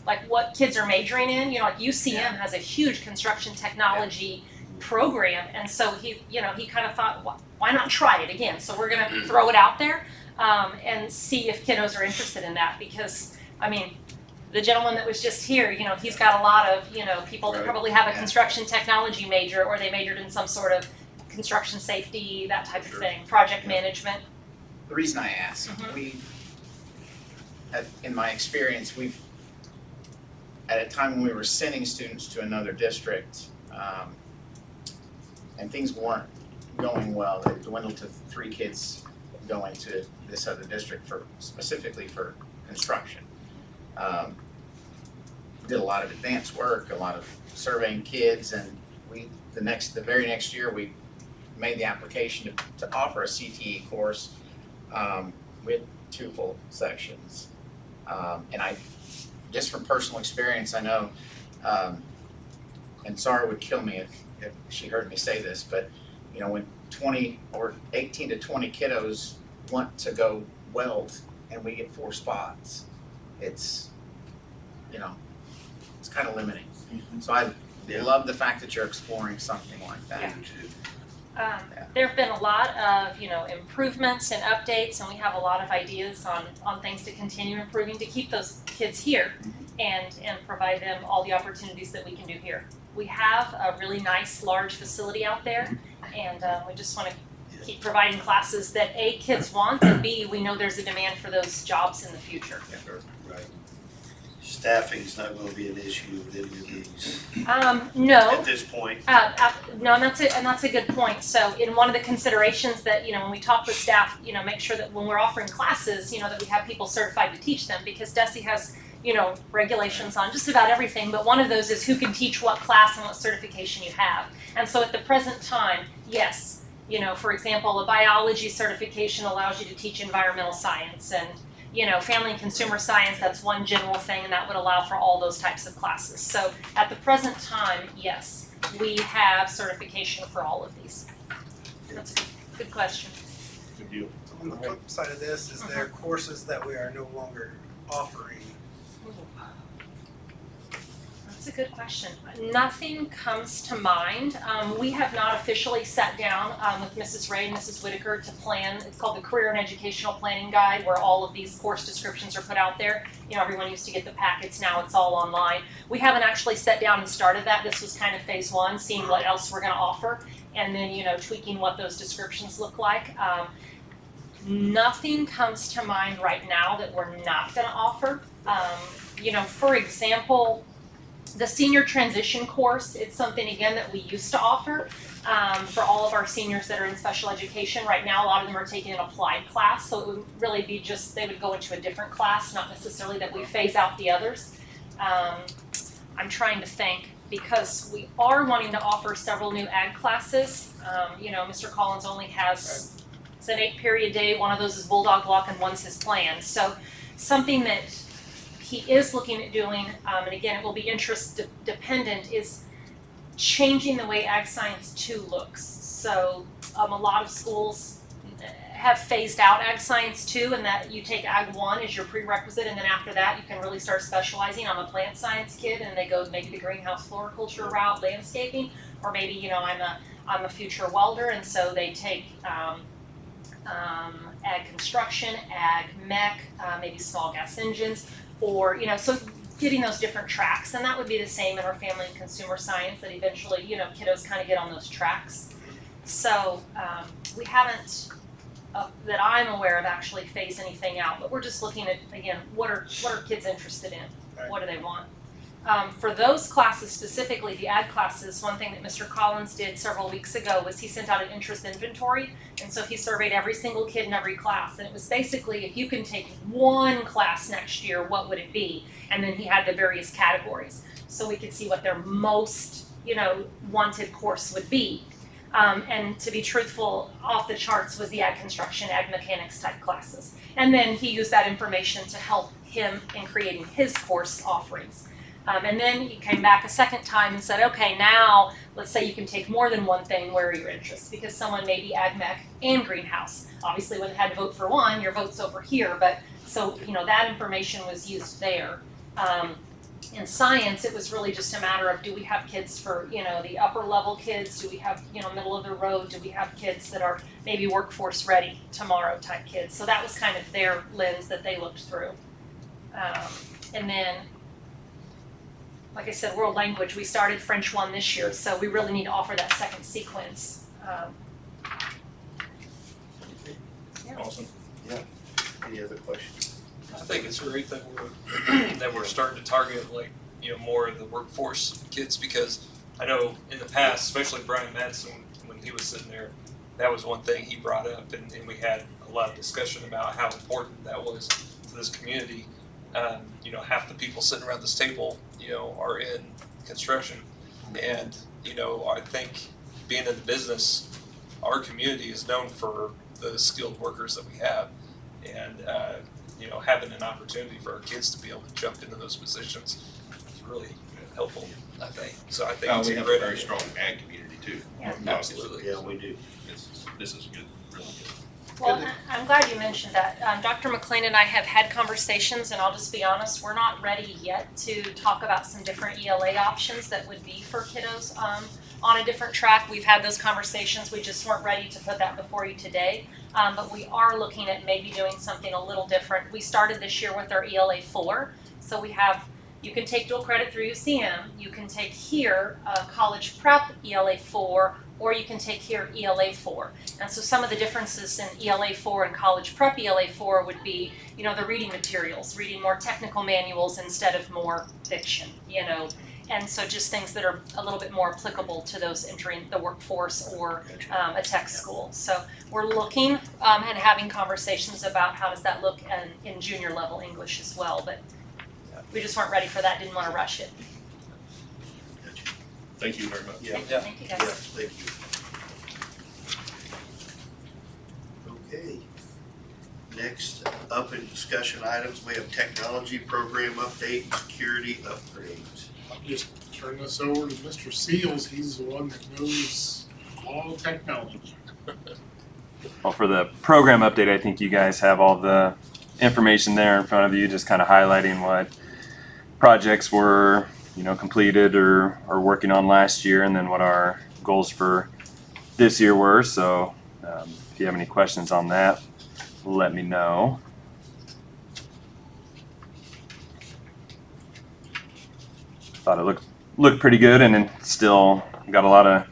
like what kids are majoring in, like UCM has a huge construction technology program, and so he kind of thought, why not try it again? So we're going to throw it out there and see if kiddos are interested in that, because the gentleman that was just here, he's got a lot of people that probably have a construction technology major, or they majored in some sort of construction safety, that type of thing, project management. The reason I ask, in my experience, at a time when we were sending students to another district, and things weren't going well, they dwindled to 3 kids going to this other district specifically for construction. Did a lot of advanced work, a lot of surveying kids, and the very next year we made the application to offer a CTE course. We had 2 full sections, and I just from personal experience I know, and Sarah would kill me if she heard me say this, but when 20 or 18 to 20 kiddos want to go weld and we get 4 spots, it's, you know, it's kind of limiting. So I love the fact that you're exploring something like that. There have been a lot of, improvements and updates, and we have a lot of ideas on things to continue improving to keep those kids here and provide them all the opportunities that we can do here. We have a really nice, large facility out there, and we just want to keep providing classes that A, kids want, and B, we know there's a demand for those jobs in the future. Right. Staffing's not gonna be an issue with any of these No. at this point. No, and that's a good point. So in one of the considerations that, when we talk with staff, make sure that when we're offering classes, that we have people certified to teach them, because DESE has, regulations on just about everything, but one of those is who can teach what class and what certification you have. And so at the present time, yes, for example, a biology certification allows you to teach environmental science, and family and consumer science, that's one general thing, and that would allow for all those types of classes. So at the present time, yes, we have certification for all of these. That's a good question. Good deal. On the flip side of this, is there courses that we are no longer offering? That's a good question. Nothing comes to mind. We have not officially sat down with Mrs. Ray and Mrs. Whitaker to plan. It's called the Career and Educational Planning Guide, where all of these course descriptions are put out there. Everyone used to get the packets. Now it's all online. We haven't actually sat down and started that. This was kind of phase 1, seeing what else we're going to offer, and then tweaking what those descriptions look like. Nothing comes to mind right now that we're not going to offer. For example, the senior transition course, it's something, again, that we used to offer for all of our seniors that are in special education. Right now, a lot of them are taking an applied class, so it would really be just, they would go into a different class, not necessarily that we phase out the others. I'm trying to think, because we are wanting to offer several new ag classes. Mr. Collins only has, it's an 8-period day, one of those is Bulldog Block and one's his plan. So something that he is looking at doing, and again, it will be interest dependent, is changing the way Ag Science 2 looks. So a lot of schools have phased out Ag Science 2, and that you take Ag 1 as your prerequisite, and then after that you can really start specializing. I'm a plant science kid, and they go maybe the greenhouse floriculture route, landscaping, or maybe I'm a future welder, and so they take ag construction, ag mech, maybe small gas engines, or so getting those different tracks. And that would be the same in our family and consumer science, that eventually kiddos kind of get on those tracks. So we haven't that I'm aware of actually phased anything out, but we're just looking at, again, what are kids interested in? Right. What do they want? For those classes specifically, the ag classes, one thing that Mr. Collins did several weeks ago was he sent out an interest inventory, and so he surveyed every single kid in every class, and it was basically, if you can take one class next year, what would it be? And then he had the various categories, so we could see what their most, wanted course would be. And to be truthful, off the charts was the ag construction, ag mechanics type classes. And then he used that information to help him in creating his course offerings. And then he came back a second time and said, okay, now let's say you can take more than one thing. Where are your interests? Because someone may be ag mech and greenhouse. Obviously, when it had to vote for one, your vote's over here. But so, that information was used there. In science, it was really just a matter of, do we have kids for, the upper level kids? Do we have, middle of the road? Do we have kids that are maybe workforce ready tomorrow type kids? So that was kind of their lens that they looked through. And then, like I said, world language, we started French 1 this year, so we really need to offer that second sequence. Awesome. Any other questions? I think it's great that we're starting to target more of the workforce kids, because I know in the past, especially Brian Madsen, when he was sitting there, that was one thing he brought up, and we had a lot of discussion about how important that was to this community. Half the people sitting around this table, are in construction, and I think being in the business, our community is known for the skilled workers that we have, and having an opportunity for our kids to be able to jump into those positions is really helpful, I think. So I think it's We a have great a very idea. strong ag community too. Yeah. Absolutely. Yeah, we do. This is good, really good. Well, I'm glad you mentioned that. Dr. McLean and I have had conversations, and I'll just be honest, we're not ready yet to talk about some different ELA options that would be for kiddos on a different track. We've had those conversations, we just weren't ready to put that before you today. But we are looking at maybe doing something a little different. We started this year with our ELA 4, so we have, you can take dual credit through UCM, you can take here college prep ELA 4, or you can take here ELA 4. And so some of the differences in ELA 4 and college prep ELA 4 would be, you know, the reading materials, reading more technical manuals instead of more fiction, you know. And so just things that are a little bit more applicable to those entering the workforce or a tech school. So we're looking and having conversations about how does that look in junior level English as well. But we just weren't ready for that, didn't want to rush it. Thank you very much. Yeah. Thank you guys. Yeah, thank you. Okay. Next up in discussion items, we have technology program update and security upgrades. I'll just turn this over to Mr. Seals. He's the one that knows all technology. Well, for the program update, I think you guys have all the information there in front of you, just kind of highlighting what projects were, you know, completed or working on last year, and then what our goals for this year were. So if you have any questions on that, let me know. Thought it looked pretty good, and then still got a lot of,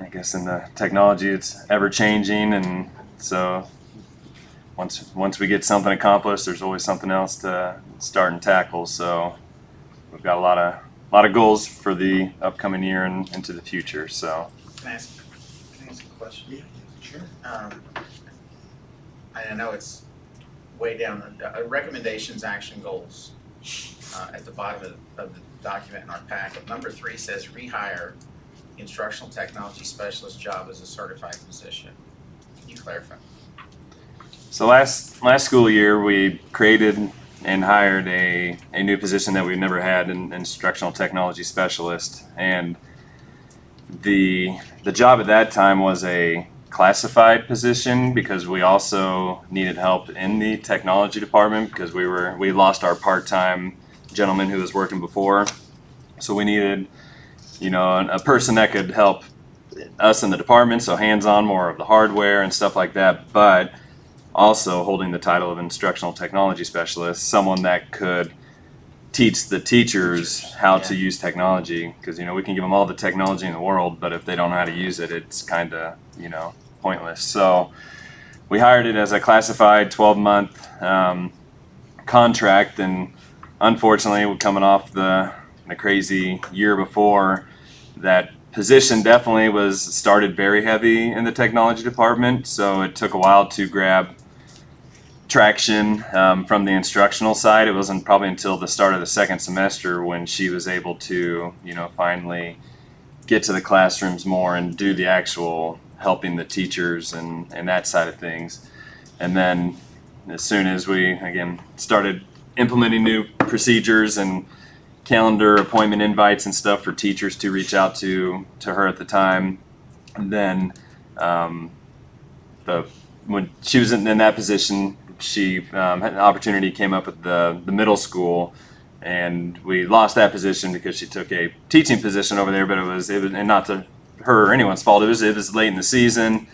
I guess, in the technology, it's ever changing, and so once we get something accomplished, there's always something else to start and tackle. So we've got a lot of goals for the upcoming year and into the future. So Can I ask a question? Yeah, sure. I know it's way down, recommendations, action goals, at the bottom of the document in our packet. Number 3 says rehire instructional technology specialist job as a certified position. Can you clarify? So last school year, we created and hired a new position that we've never had, an instructional technology specialist. And the job at that time was a classified position because we also needed help in the technology department because we lost our part-time gentleman who was working before. So we needed, you know, a person that could help us in the department, so hands-on, more of the hardware and stuff like that, but also holding the title of instructional technology specialist, someone that could teach the teachers how to use technology, because, you know, we can give them all the technology in the world, but if they don't know how to use it, it's kind of, you know, pointless. So we hired it as a classified 12-month contract, and unfortunately, we're coming off the crazy year before. That position definitely was started very heavy in the technology department, so it took a while to grab traction from the instructional side. It wasn't probably until the start of the second semester when she was able to, you know, finally get to the classrooms more and do the actual helping the teachers and that side of things. And then as soon as we, again, started implementing new procedures and calendar appointment invites and stuff for teachers to reach out to her at the time, and then when she was in that position, she had an opportunity came up at the middle school, and we lost that position because she took a teaching position over there. But it was and not to her or anyone's fault. It was late in the season,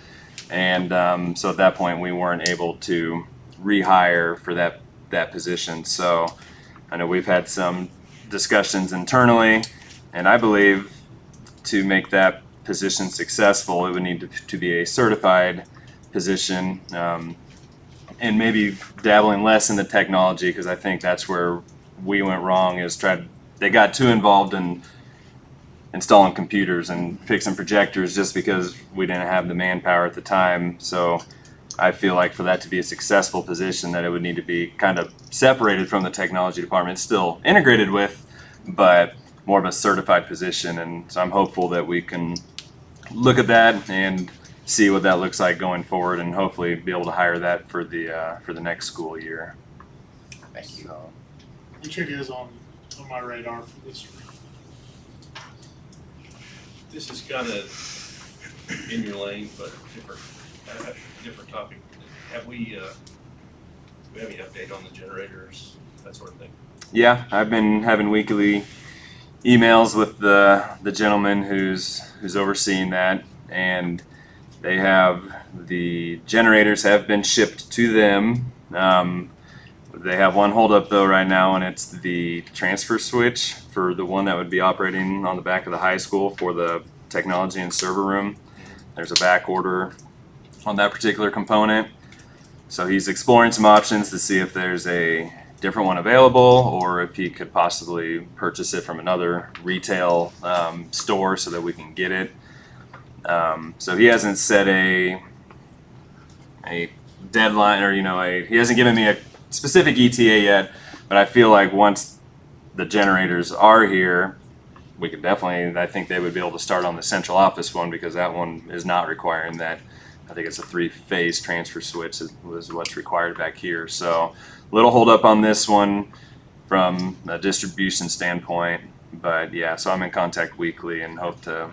and so at that point we weren't able to rehire for that position. So I know we've had some discussions internally, and I believe to make that position successful, it would need to be a certified position, and maybe dabbling less in the technology, because I think that's where we went wrong. They got too involved in installing computers and fixing projectors just because we didn't have the manpower at the time. So I feel like for that to be a successful position, that it would need to be kind of separated from the technology department, still integrated with, but more of a certified position. And so I'm hopeful that we can look at that and see what that looks like going forward, and hopefully be able to hire that for the next school year. Thank you. So, Which it is on my radar for this week. This is kind of in your lane, but different. different topic. Have we, do we have any update on the generators, that sort of thing? Yeah, I've been having weekly emails with the gentleman who's overseeing that, and the generators have been shipped to them. They have one holdup though right now, and it's the transfer switch for the one that would be operating on the back of the high school for the technology and server room. There's a back order on that particular component. So he's exploring some options to see if there's a different one available, or if he could possibly purchase it from another retail store so that we can get it. So he hasn't set a deadline, or he hasn't given me a specific ETA yet, but I feel like once the generators are here, we could definitely, I think they would be able to start on the central office one, because that one is not requiring that. I think it's a 3-phase transfer switch was what's required back here. So a little hold up on this one from a distribution standpoint, but yeah, so I'm in contact weekly and hope to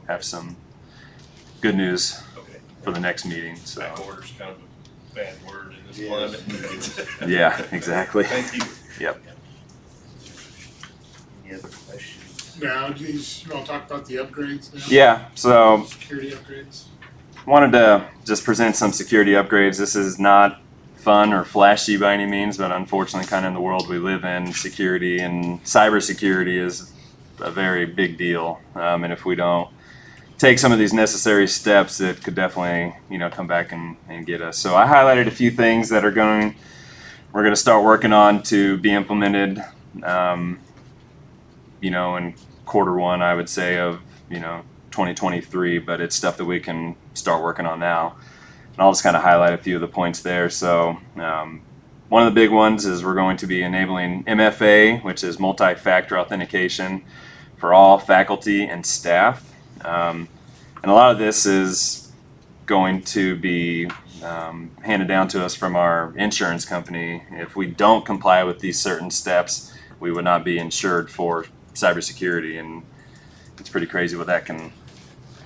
have some good news for the next meeting. So Back order's kind of a bad word in this climate. yeah, exactly. Thank you. Yep. Any other questions? Now, you want to talk about the upgrades now? Yeah, so Security upgrades? wanted to just present some security upgrades. This is not fun or flashy by any means, but unfortunately, kind of in the world we live in, security and cybersecurity is a very big deal. And if we don't take some of these necessary steps, it could definitely, come back and get us. So I highlighted a few things that we're going to start working on to be implemented, in quarter one, I would say, of, 2023, but it's stuff that we can start working on now. And I'll just kind of highlight a few of the points there. So one of the big ones is we're going to be enabling MFA, which is multi-factor authentication for all faculty and staff. And a lot of this is going to be handed down to us from our insurance company. If we don't comply with these certain steps, we would not be insured for cybersecurity, and it's pretty crazy what that can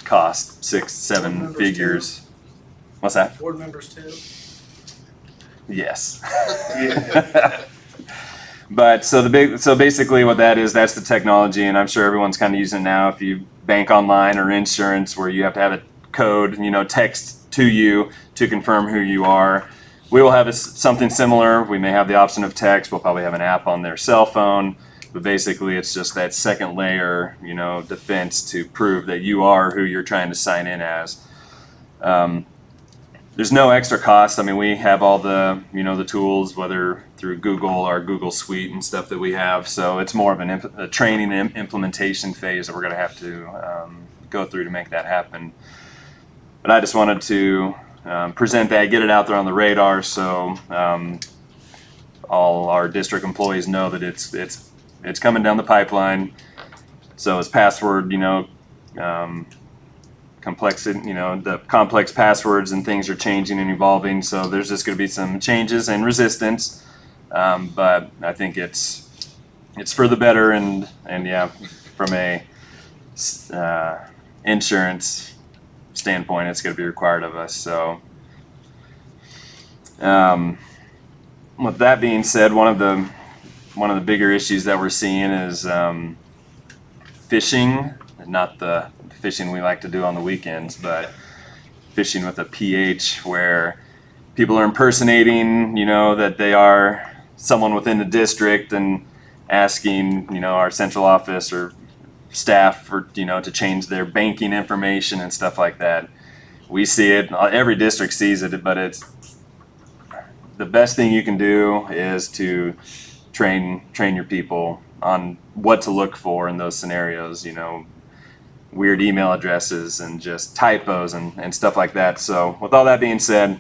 cost, 6-7 figures. Too. What's that? Board members too. Yes. But so basically what that is, that's the technology, and I'm sure everyone's kind of using it now. If you bank online or insurance, where you have to have a code, text to you to confirm who you are. We will have something similar. We may have the option of text. We'll probably have an app on their cell phone. But basically, it's just that second layer, defense to prove that you are who you're trying to sign in as. There's no extra cost. I mean, we have all the, the tools, whether through Google or Google Suite and stuff that we have. So it's more of a training and implementation phase that we're going to have to go through to make that happen. But I just wanted to present that, get it out there on the radar, so all our district employees know that it's coming down the pipeline. So as password, complexity, the complex passwords and things are changing and evolving. So there's just going to be some changes and resistance. But I think it's for the better, and yeah, from a insurance standpoint, it's going to be required of us. So with that being said, one of the bigger issues that we're seeing is phishing, not the phishing we like to do on the weekends, but phishing with a PH, where people are impersonating, that they are someone within the district and asking, our central office or staff for, to change their banking information and stuff like that. We see it, every district sees it, but it's the best thing you can do is to train your people on what to look for in those scenarios, weird email addresses and just typos and stuff like that. So with all that being said,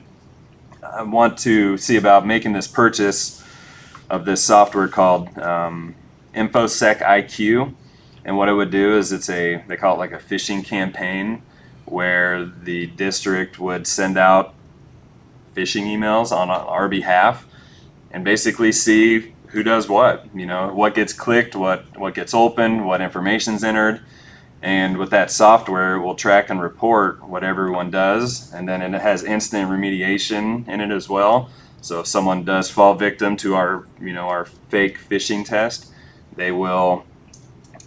I want to see about making this purchase of this software called InfoSec IQ. And what it would do is they call it like a phishing campaign, where the district would send out phishing emails on our behalf and basically see who does what, what gets clicked, what gets opened, what information's entered. And with that software, it will track and report what everyone does, and then it has instant remediation in it as well. So if someone does fall victim to our, our fake phishing test, they will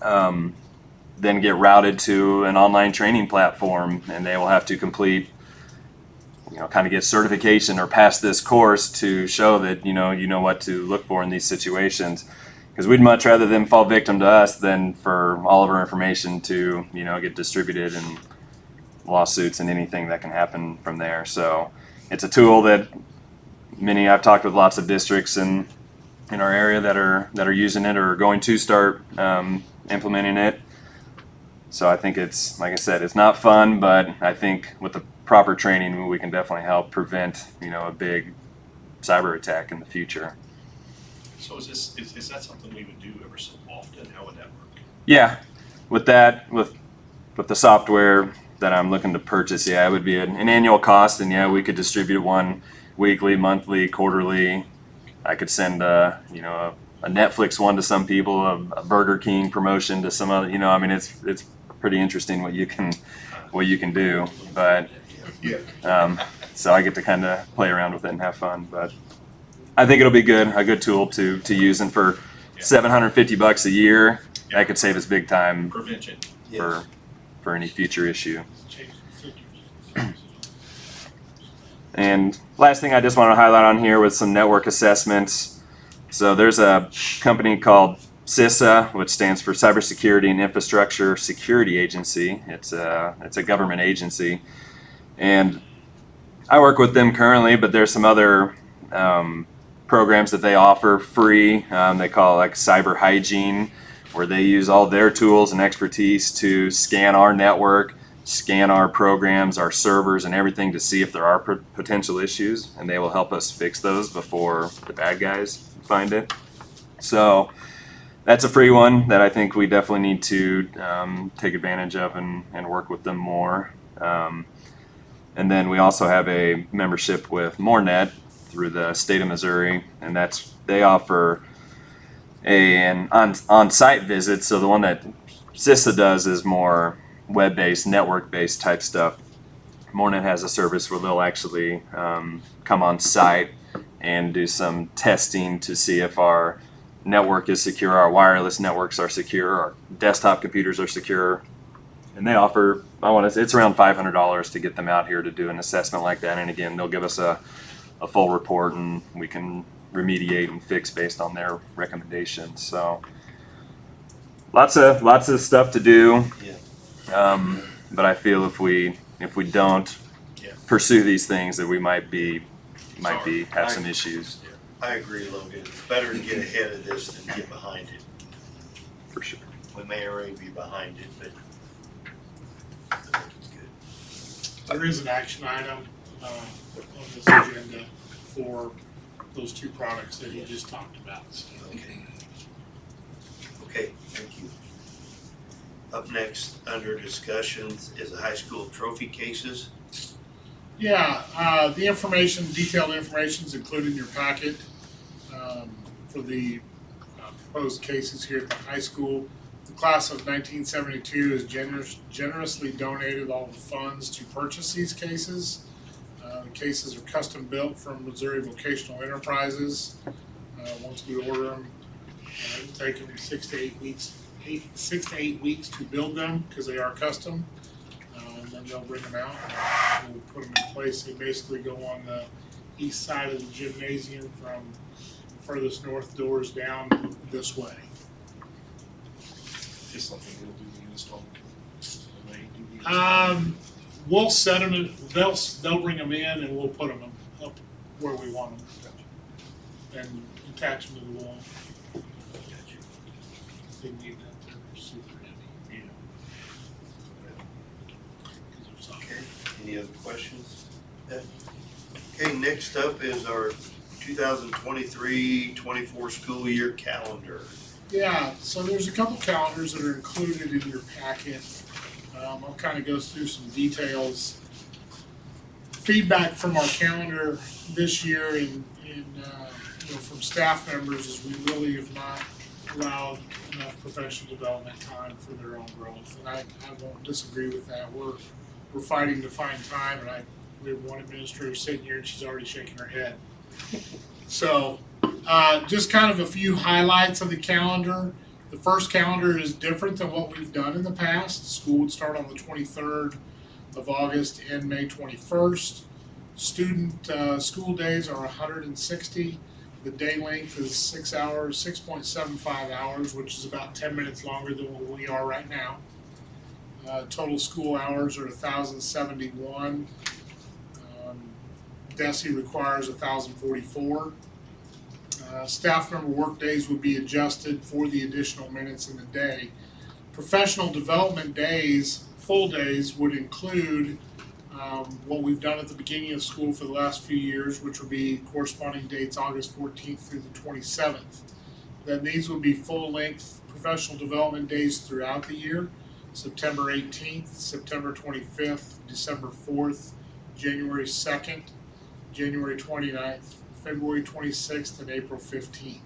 then get routed to an online training platform, and they will have to complete, kind of get certification or pass this course to show that you know what to look for in these situations. Because we'd much rather them fall victim to us than for all of our information to get distributed and lawsuits and anything that can happen from there. So it's a tool that I've talked with lots of districts in our area that are using it or are going to start implementing it. So I think it's, like I said, it's not fun, but I think with the proper training, we can definitely help prevent a big cyber attack in the future. So is that something we would do ever so often? How would that work? Yeah, with the software that I'm looking to purchase, it would be an annual cost, and we could distribute one weekly, monthly, quarterly. I could send a Netflix one to some people, a Burger King promotion to some other. It's pretty interesting what you can do, but so I get to kind of play around with it and have fun. But I think it'll be a good tool to use, and for $750 a year, that could save us big time Prevention. for any future issue. And last thing I just want to highlight on here was some network assessments. So there's a company called CISA, which stands for Cybersecurity and Infrastructure Security Agency. It's a government agency, and I work with them currently, but there's some other programs that they offer free. They call it like cyber hygiene, where they use all their tools and expertise to scan our network, scan our programs, our servers, and everything to see if there are potential issues, and they will help us fix those before the bad guys find it. So that's a free one that I think we definitely need to take advantage of and work with them more. And then we also have a membership with MoreNet through the state of Missouri, and they offer an on-site visit. So the one that CISA does is more web-based, network-based type stuff. MoreNet has a service where they'll actually come on site and do some testing to see if our network is secure, our wireless networks are secure, our desktop computers are secure. And they offer, it's around $500 to get them out here to do an assessment like that. And again, they'll give us a full report, and we can remediate and fix based on their recommendations. So lots of stuff to do. But I feel if we don't pursue these things, that we might have some issues. I agree, Logan. It's better to get ahead of this than get behind it. For sure. We may already be behind it, but I think it's good. There is an action item on this agenda for those two products that you just talked about. So. Okay, thank you. Up next, under discussions, is the high school trophy cases. Yeah, the detailed information is included in your packet for the proposed cases here at the high school. The class of 1972 has generously donated all the funds to purchase these cases. The cases are custom built from Missouri Vocational Enterprises. Once we order them, it'll take them 6 to 8 weeks to build them because they are custom. And then they'll bring them out and we'll put them in place. They basically go on the east side of the gymnasium from the furthest north doors down this way. Just something we'll do the install. We'll set them. They'll bring them in, and we'll put them up where we want them, and attach them to the wall. They need that. They're super heavy. Okay, any other questions? Okay, next up is our 2023-24 school year calendar. Yeah, so there's a couple calendars that are included in your packet. I'll kind of go through some details. Feedback from our calendar this year and from staff members is we really have not allowed enough professional development time for their own growth. And I won't disagree with that. We're fighting to find time, and we have one administrator sitting here and she's already shaking her head. So, just kind of a few highlights of the calendar. The first calendar is different than what we've done in the past. School would start on the 23rd of August and May 21st. Student school days are 160. The day length is 6 hours, 6.75 hours, which is about 10 minutes longer than what we are right now. Total school hours are 1,071. DESE requires 1,044. Staff member work days would be adjusted for the additional minutes in the day. Professional development days, full days, would include what we've done at the beginning of school for the last few years, which would be corresponding dates August 14th through the 27th. Then these would be full-length professional development days throughout the year: September 18th, September 25th, December 4th, January 2nd, January 29th, February 26th, and April 15th.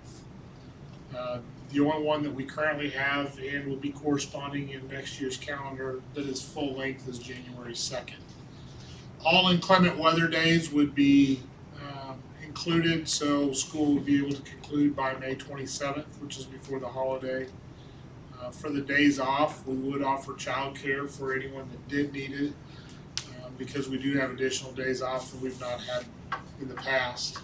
The only one that we currently have and will be corresponding in next year's calendar that is full length is January 2nd. All inclement weather days would be included, so school would be able to conclude by May 27th, which is before the holiday. For the days off, we would offer childcare for anyone that did need it, because we do have additional days off that we've not had in the past.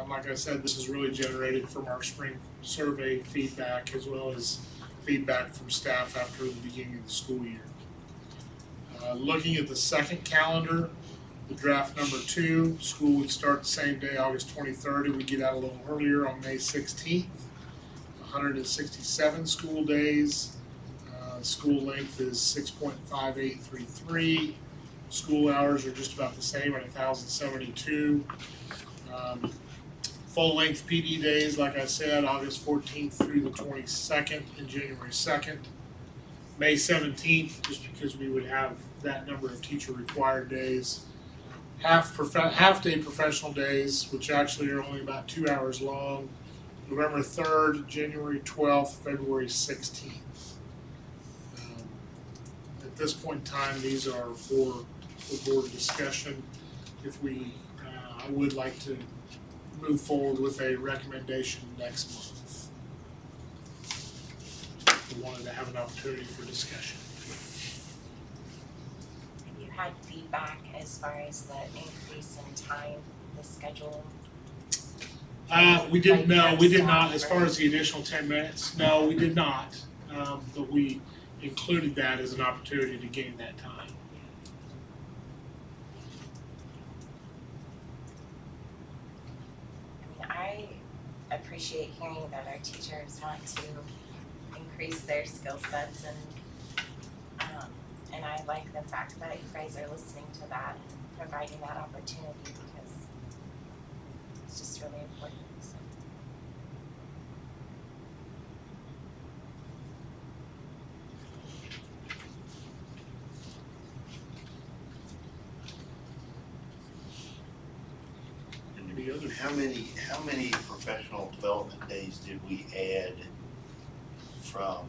Like I said, this is really generated from our spring survey feedback as well as feedback from staff after the beginning of the school year. Looking at the second calendar, the draft number 2, school would start the same day, August 23rd, and we get out a little earlier on May 16th. 167 school days. School length is 6.5833. School hours are just about the same at 1,072. Full-length PD days, like I said, August 14th through the 22nd and January 2nd. May 17th, just because we would have that number of teacher-required days. Half-day professional days, which actually are only about 2 hours long. November 3rd, January 12th, February 16th. At this point in time, these are for board discussion. If I would like to move forward with a recommendation next month. We wanted to have an opportunity for discussion. Have you had feedback as far as the increase in time, the schedule? We did not, as far as the additional 10 minutes, no, we did not. But we included that as an opportunity to gain that time. I appreciate hearing that our teachers want to increase their skill sets, and I like the fact that you guys are listening to that and providing that opportunity, because it's just really important. So. How many professional development days did we add from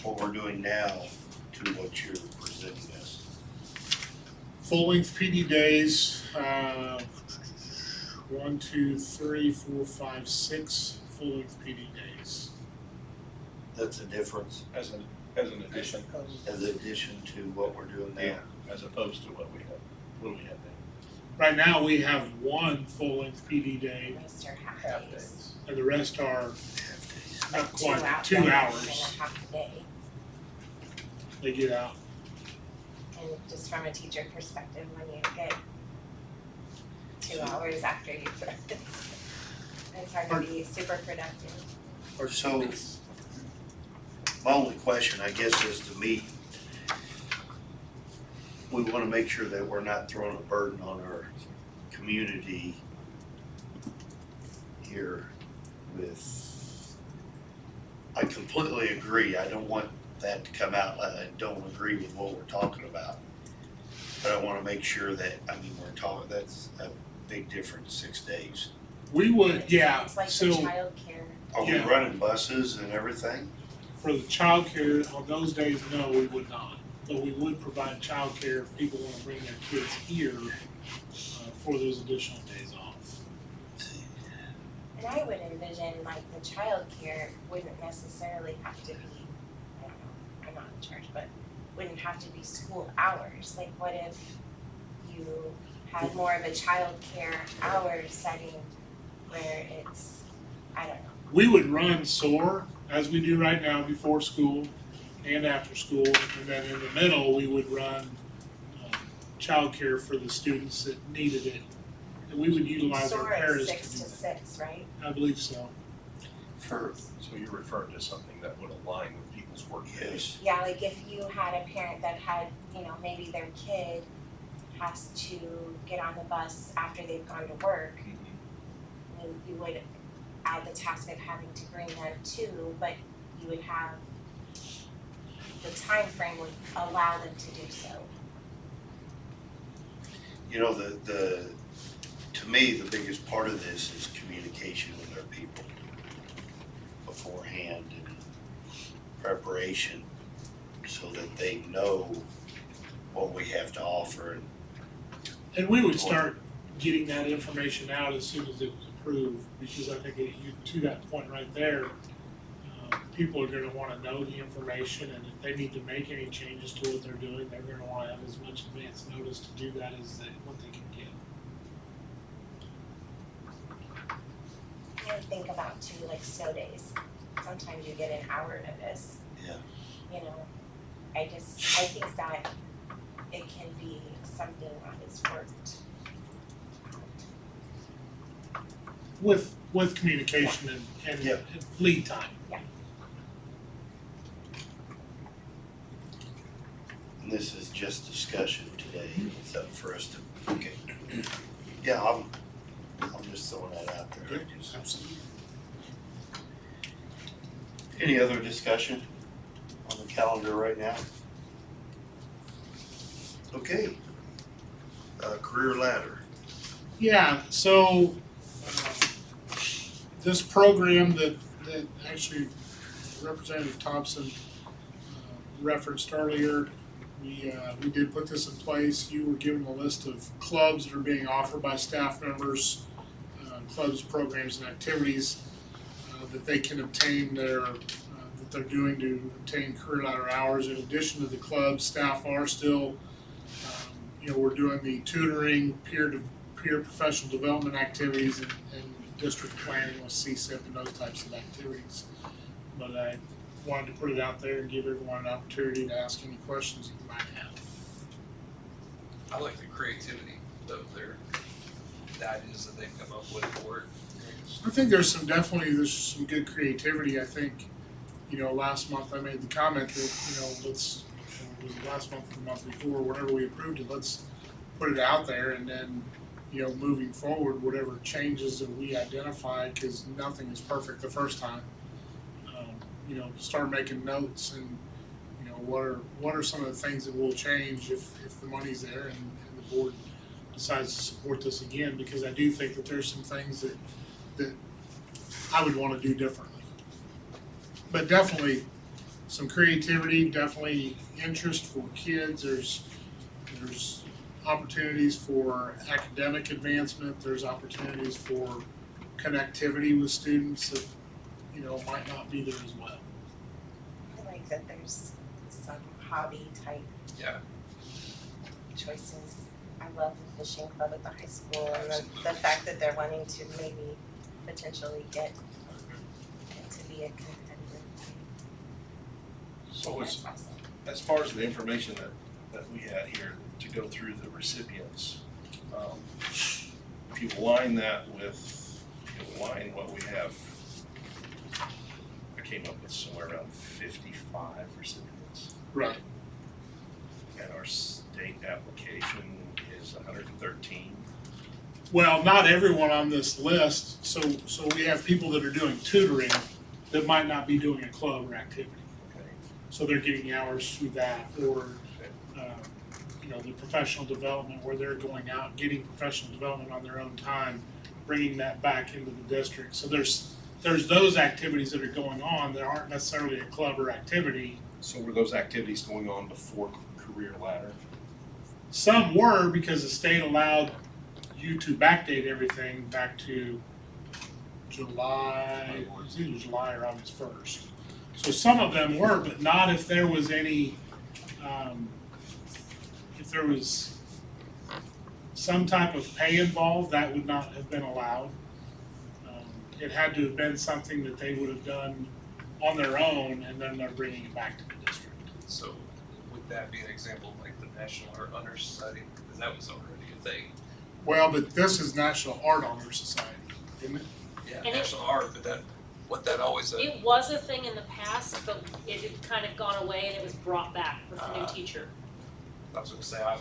what we're doing now to what you're presenting us? Full-length PD days, 1, 2, 3, 4, 5, 6 full-length PD days. That's a difference As an addition. as an addition to what we're doing now. Yeah, as opposed to what we have now. Right now, we have 1 full-length PD day, Most are half Half days. days. and the rest are not Like quite 2 And hours. a half a day. They get out. And just from a teacher perspective, when you get 2 hours after you it's hard to be super productive. So, my only question, I guess, is to me, we want to make sure that we're not throwing a burden on our community here with, I completely agree. I don't want that to come out, I don't agree with what we're talking about. But I want to make sure that, we're talking, that's a big difference, 6 days. We would, yeah, It's like so the childcare Are we Yeah. running buses and everything? For the childcare, on those days, no, we would not. But we would provide childcare if people want to bring their kids here for those additional days off. And I would envision like the childcare wouldn't necessarily have to be, I don't know, I'm not in charge, but wouldn't have to be school hours. Like what if you had more of a childcare hour setting where it's, I don't know. We would run SOAR, as we do right now, before school and after school. And then in the middle, we would run childcare for the students that needed it. And we would utilize our SOAR is parents 6 to to do 6, right? that. I believe so. For, So you're referring to something that would align with people's work days? yes. Yeah, like if you had a parent that had, you know, maybe their kid has to get on the bus after they've gone to work, I mean, you would add the task of having to bring them too, but you would have, the time frame would allow them to do so. You know, to me, the biggest part of this is communication with our people beforehand and preparation so that they know what we have to offer. And we would start getting that information out as soon as it was approved, because I think to that point right there, people are gonna wanna know the information, and if they need to make any changes to what they're doing, they're gonna wanna have as much advance notice to do that as what they can get. And think about too, like snow days, sometimes you get an hour notice. Yeah. You know, I think that it can be something that is worked out. With communication and Yeah. and lead time. And this is just discussion today. It's up for us to, okay. Yeah, I'm just throwing that out there. Absolutely. Any other discussion on the calendar right now? Okay. Career ladder. Yeah, so this program that actually Representative Thompson referenced earlier, we did put this in place. You were given a list of clubs that are being offered by staff members, clubs, programs, and activities that they can obtain that they're doing to obtain career ladder hours. In addition to the clubs, staff are still, we're doing the tutoring, peer-to-peer professional development activities and district planning with CSIP and those types of activities. But I wanted to put it out there and give everyone an opportunity to ask any questions that you might have. I like the creativity of the ideas that they've come up with for it. I think there's some good creativity. I think, last month I made the comment that, was it last month or the month before, whenever we approved it, let's put it out there, and then, moving forward, whatever changes that we identify, because nothing is perfect the first time, start making notes and, what are some of the things that will change if the money's there and the board decides to support this again, because I do think that there's some things that I would want to do differently. But definitely some creativity, definitely interest for kids. There's opportunities for academic advancement. There's opportunities for connectivity with students that, might not be there as well. I like that there's some hobby type choices. I love the fishing club at the high school, and the fact that they're wanting to maybe potentially get to be a competitive team. So That's awesome. as far as the information that we had here to go through the recipients, if you align that with, what we have, I came up with somewhere around 55 recipients. Right. And our state application is 113. Well, not everyone on this list, so we have people that are doing tutoring that might not be doing a club or activity. Okay. So they're getting hours through that, or, the professional development where they're going out, getting professional development on their own time, bringing that back into the district. So there's there's those activities that are going on that aren't necessarily a club or activity. So were those activities going on before career ladder? Some were because the state allowed you to backdate everything back to July, it was either July or August 1st. So some of them were, but not if there was any, if there was some type of pay involved, that would not have been allowed. It had to have been something that they would have done on their own, and then they're bringing it back to the district. So would that be an example of like the National Art Honor Society? Because that was already a thing. Well, but this is National Art Honor Society, isn't it? Yeah, And National Art, but that always It was a thing in the past, but it had kind of gone away and it was brought back with the new teacher. I was gonna say, I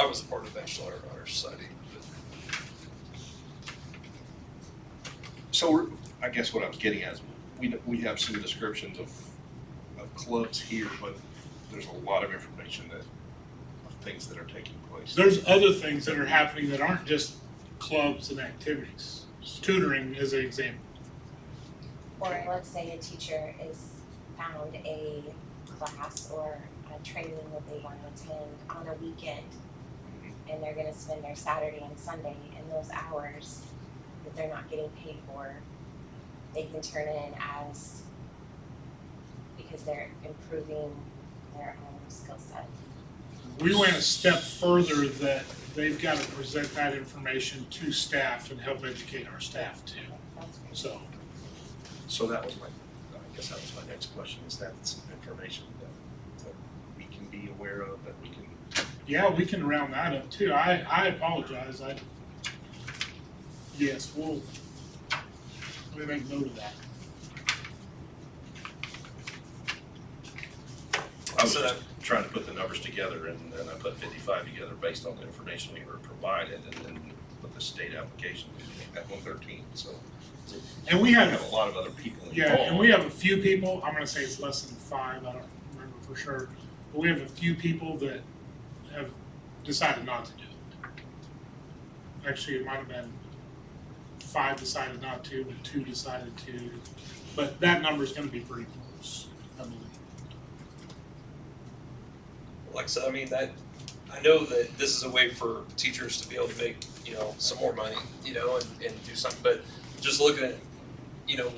was a part of National Art Honor Society. So I guess what I was getting at is we have some descriptions of clubs here, but there's a lot of information of things that are taking place. There's other things that are happening that aren't just clubs and activities. Tutoring is an example. Or let's say a teacher is found a class or a training that they want to attend on a weekend, and they're gonna spend their Saturday and Sunday in those hours that they're not getting paid for, they can turn in as, because they're improving their own skill set. We went a step further that they've got to present that information to staff and help educate our staff too. That's great. So that was I guess that was my next question, is that some information that we can be aware of, that we can? Yeah, we can round that up too. I apologize. Yes, we'll make note of that. I was just trying to put the numbers together, and then I put 55 together based on the information we were provided, and then put the state application at 113, so. And we have a lot of other people involved. Yeah, and we have a few people, I'm gonna say it's less than 5, I don't remember for sure. But we have a few people that have decided not to do it. Actually, it might have been 5 decided not to, but 2 decided to. But that number's gonna be pretty close, I believe. Like I said, I mean, I know that this is a way for teachers to be able to make, some more money, and do something, but just looking at,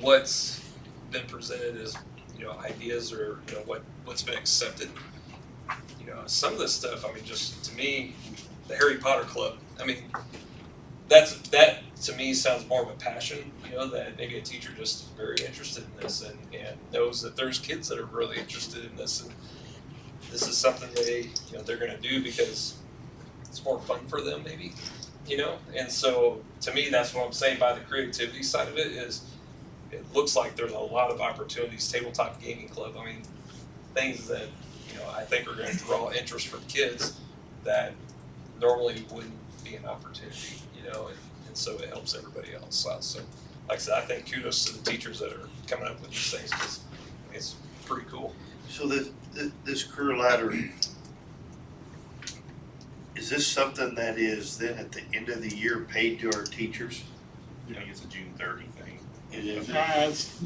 what's been presented as, ideas or, what's been accepted. Some of this stuff, I mean, just to me, the Harry Potter Club, I mean, that to me sounds more of a passion, that maybe a teacher just very interested in this and knows that there's kids that are really interested in this, and this is something they're gonna do because it's more fun for them maybe, and so to me, that's what I'm saying by the creativity side of it is it looks like there's a lot of opportunities. Tabletop gaming club, I mean, things that I think are going to draw interest from kids that normally wouldn't be an opportunity, and so it helps everybody else out. So like I said, I think kudos to the teachers that are coming up with these things because it's pretty cool. So this career ladder, is this something that is then at the end of the year paid to our teachers? I think it's a June 30 thing. It is.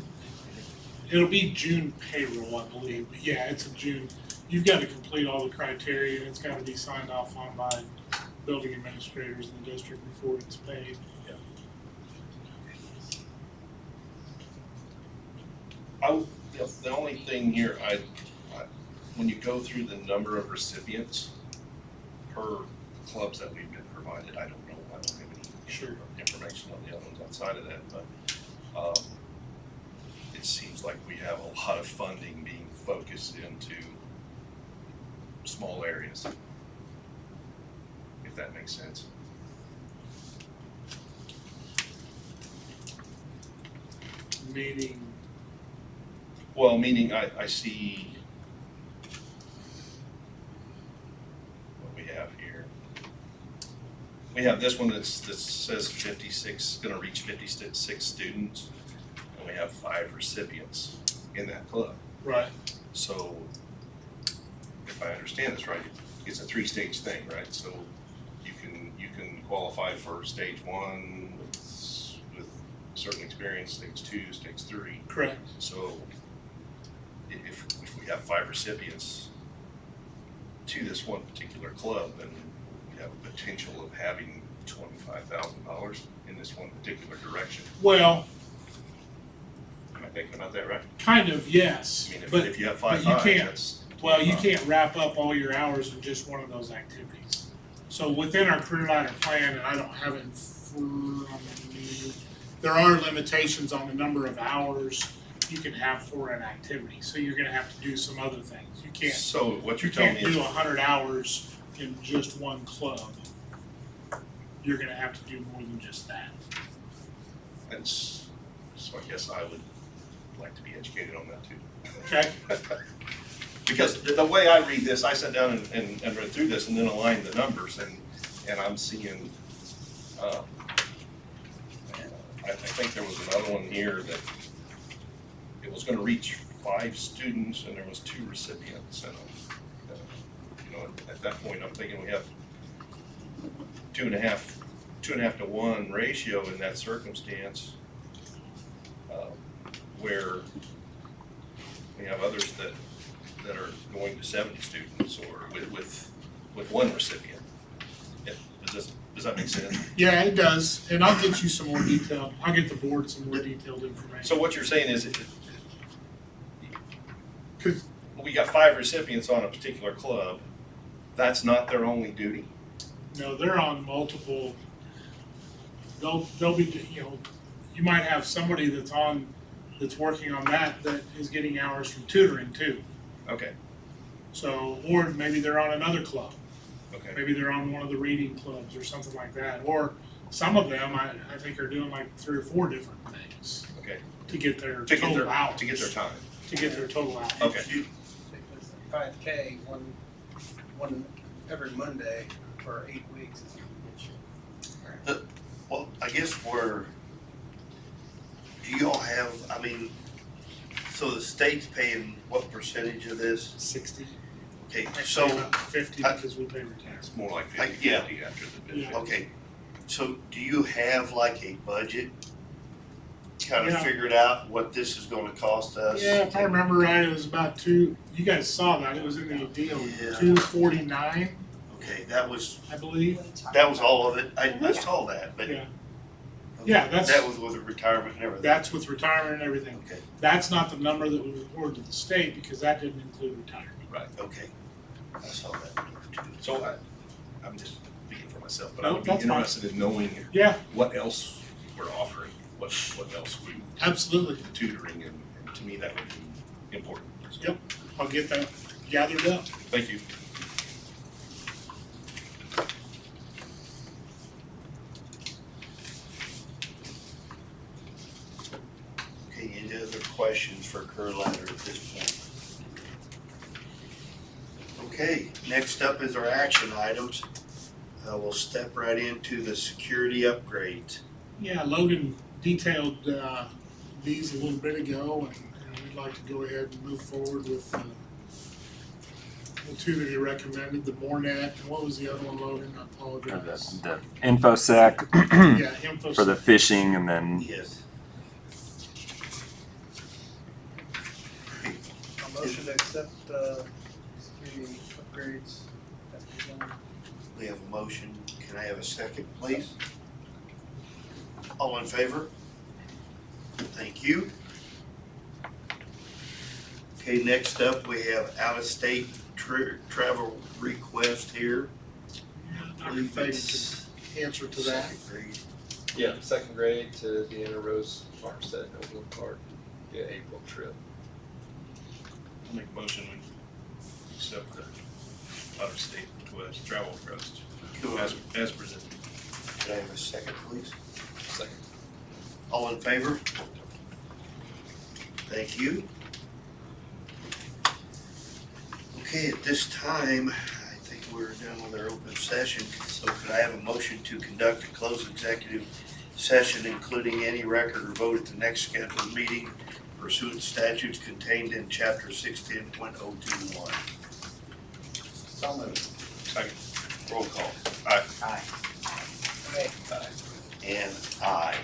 It'll be June payroll, I believe, but yeah, it's a June. You've got to complete all the criteria, and it's got to be signed off on by building administrators in the district before it's paid. The only thing here, when you go through the number of recipients per clubs that we've been provided, I don't know, I don't have any information on the other ones outside of that, but it seems like we have a lot of funding being focused into small areas, if that makes sense. Meaning? Well, meaning I see what we have here. We have this one that says 56, gonna reach 56 students, and we have 5 recipients in that club. Right. So, if I understand this right, it's a 3-stage thing, right? So you can qualify for stage 1 with certain experience, stage 2, stage 3. Correct. So if we have 5 recipients to this one particular club, then we have a potential of having $25,000 in this one particular direction. Well, Am I thinking about that right? kind of, yes. I mean, But if you have but 5 you fives, can't- that's well, you 25. can't wrap up all your hours in just one of those activities. So within our career ladder plan, and I don't have it in front of me, there are limitations on the number of hours you can have for an activity. So you're gonna have to do some other things. You can't, So what you you're telling can't me do is 100 hours in just one club. You're gonna have to do more than just that. that's, so I guess I would like to be educated on that too. Okay? Because the way I read this, I sat down and read through this and then aligned the numbers and I'm seeing, I think there was another one here that it was gonna reach 5 students and there was 2 recipients and, you know, at that point, I'm thinking we have 2.5 to 1 ratio in that circumstance, where we have others that are going to 70 students or with 1 recipient. Does that make sense? Yeah, it does. And I'll get you some more detail. I'll get the board some more detailed information. So what you're saying is, 'Cause- we got 5 recipients on a particular club, that's not their only duty? No, they're on multiple, they'll be, you know, you might have somebody that's working on that is getting hours from tutoring too. Okay, So, or maybe they're on another club. okay. Maybe they're on one of the reading clubs or something like that. Or some of them, I think are doing like 3 or 4 different things Okay. to get their To get total their, hours. to get their time. To get their total hours. Okay. It was 5K, one every Monday for 8 weeks. Well, I guess do y'all have, I mean, so the state's paying what percentage of this? 60. Okay, Actually, so, about 50 because we pay retainers. It's more like Like, 50 yeah. after the bid. Yeah. okay, so do you have like a budget? Kind of Yeah. figured out what this is gonna cost us? Yeah, if I remember right, it was about you guys saw that, it was in the deal, Yeah. 249, Okay, that was I believe. all of it, I saw that, but. Yeah. Yeah, that's- That was with the retirement and everything. That's with retirement and everything. Okay, That's not the number that was reported to the state because that didn't include retirement. okay, I saw that number too. So I'm just speaking for myself, but I No, would be that's fine. interested in knowing Yeah, what else we're offering, what else we absolutely. tutoring, and to me, that would be important. So, Yep. I'll get that gathered up. Thank you. Okay, any other questions for Kerr Ladder at this point? Okay, next up is our action items. We'll step right into the security upgrades. Yeah, Logan detailed these a little bit ago, and we'd like to go ahead and move forward with the 2 that he recommended, the Mornet, and what was the other one, Logan? I Or apologize. the InfoSec Yeah, info. for the phishing, and then Yes. A motion to accept security upgrades as presented. We have a motion. Can I have a second, please? All in favor? Thank you. Okay, next up, we have out-of-state travel request here. Dr. Fagan can answer to that. Second grade. Yeah, 2nd grade to Deanna Rose Farmstead, Overland Park, via April trip. I'll make a motion we accept the out-of-state request, travel request, as presented. Can I have a second, please? Second. All in favor? Thank you. Okay, at this time, I think we're done with our open session, so could I have a motion to conduct a closed executive session, including any record or vote at the next scheduled meeting pursuant to statutes contained in chapter 610.021? So moved. Second. Roll call. Aye. Aye. And aye.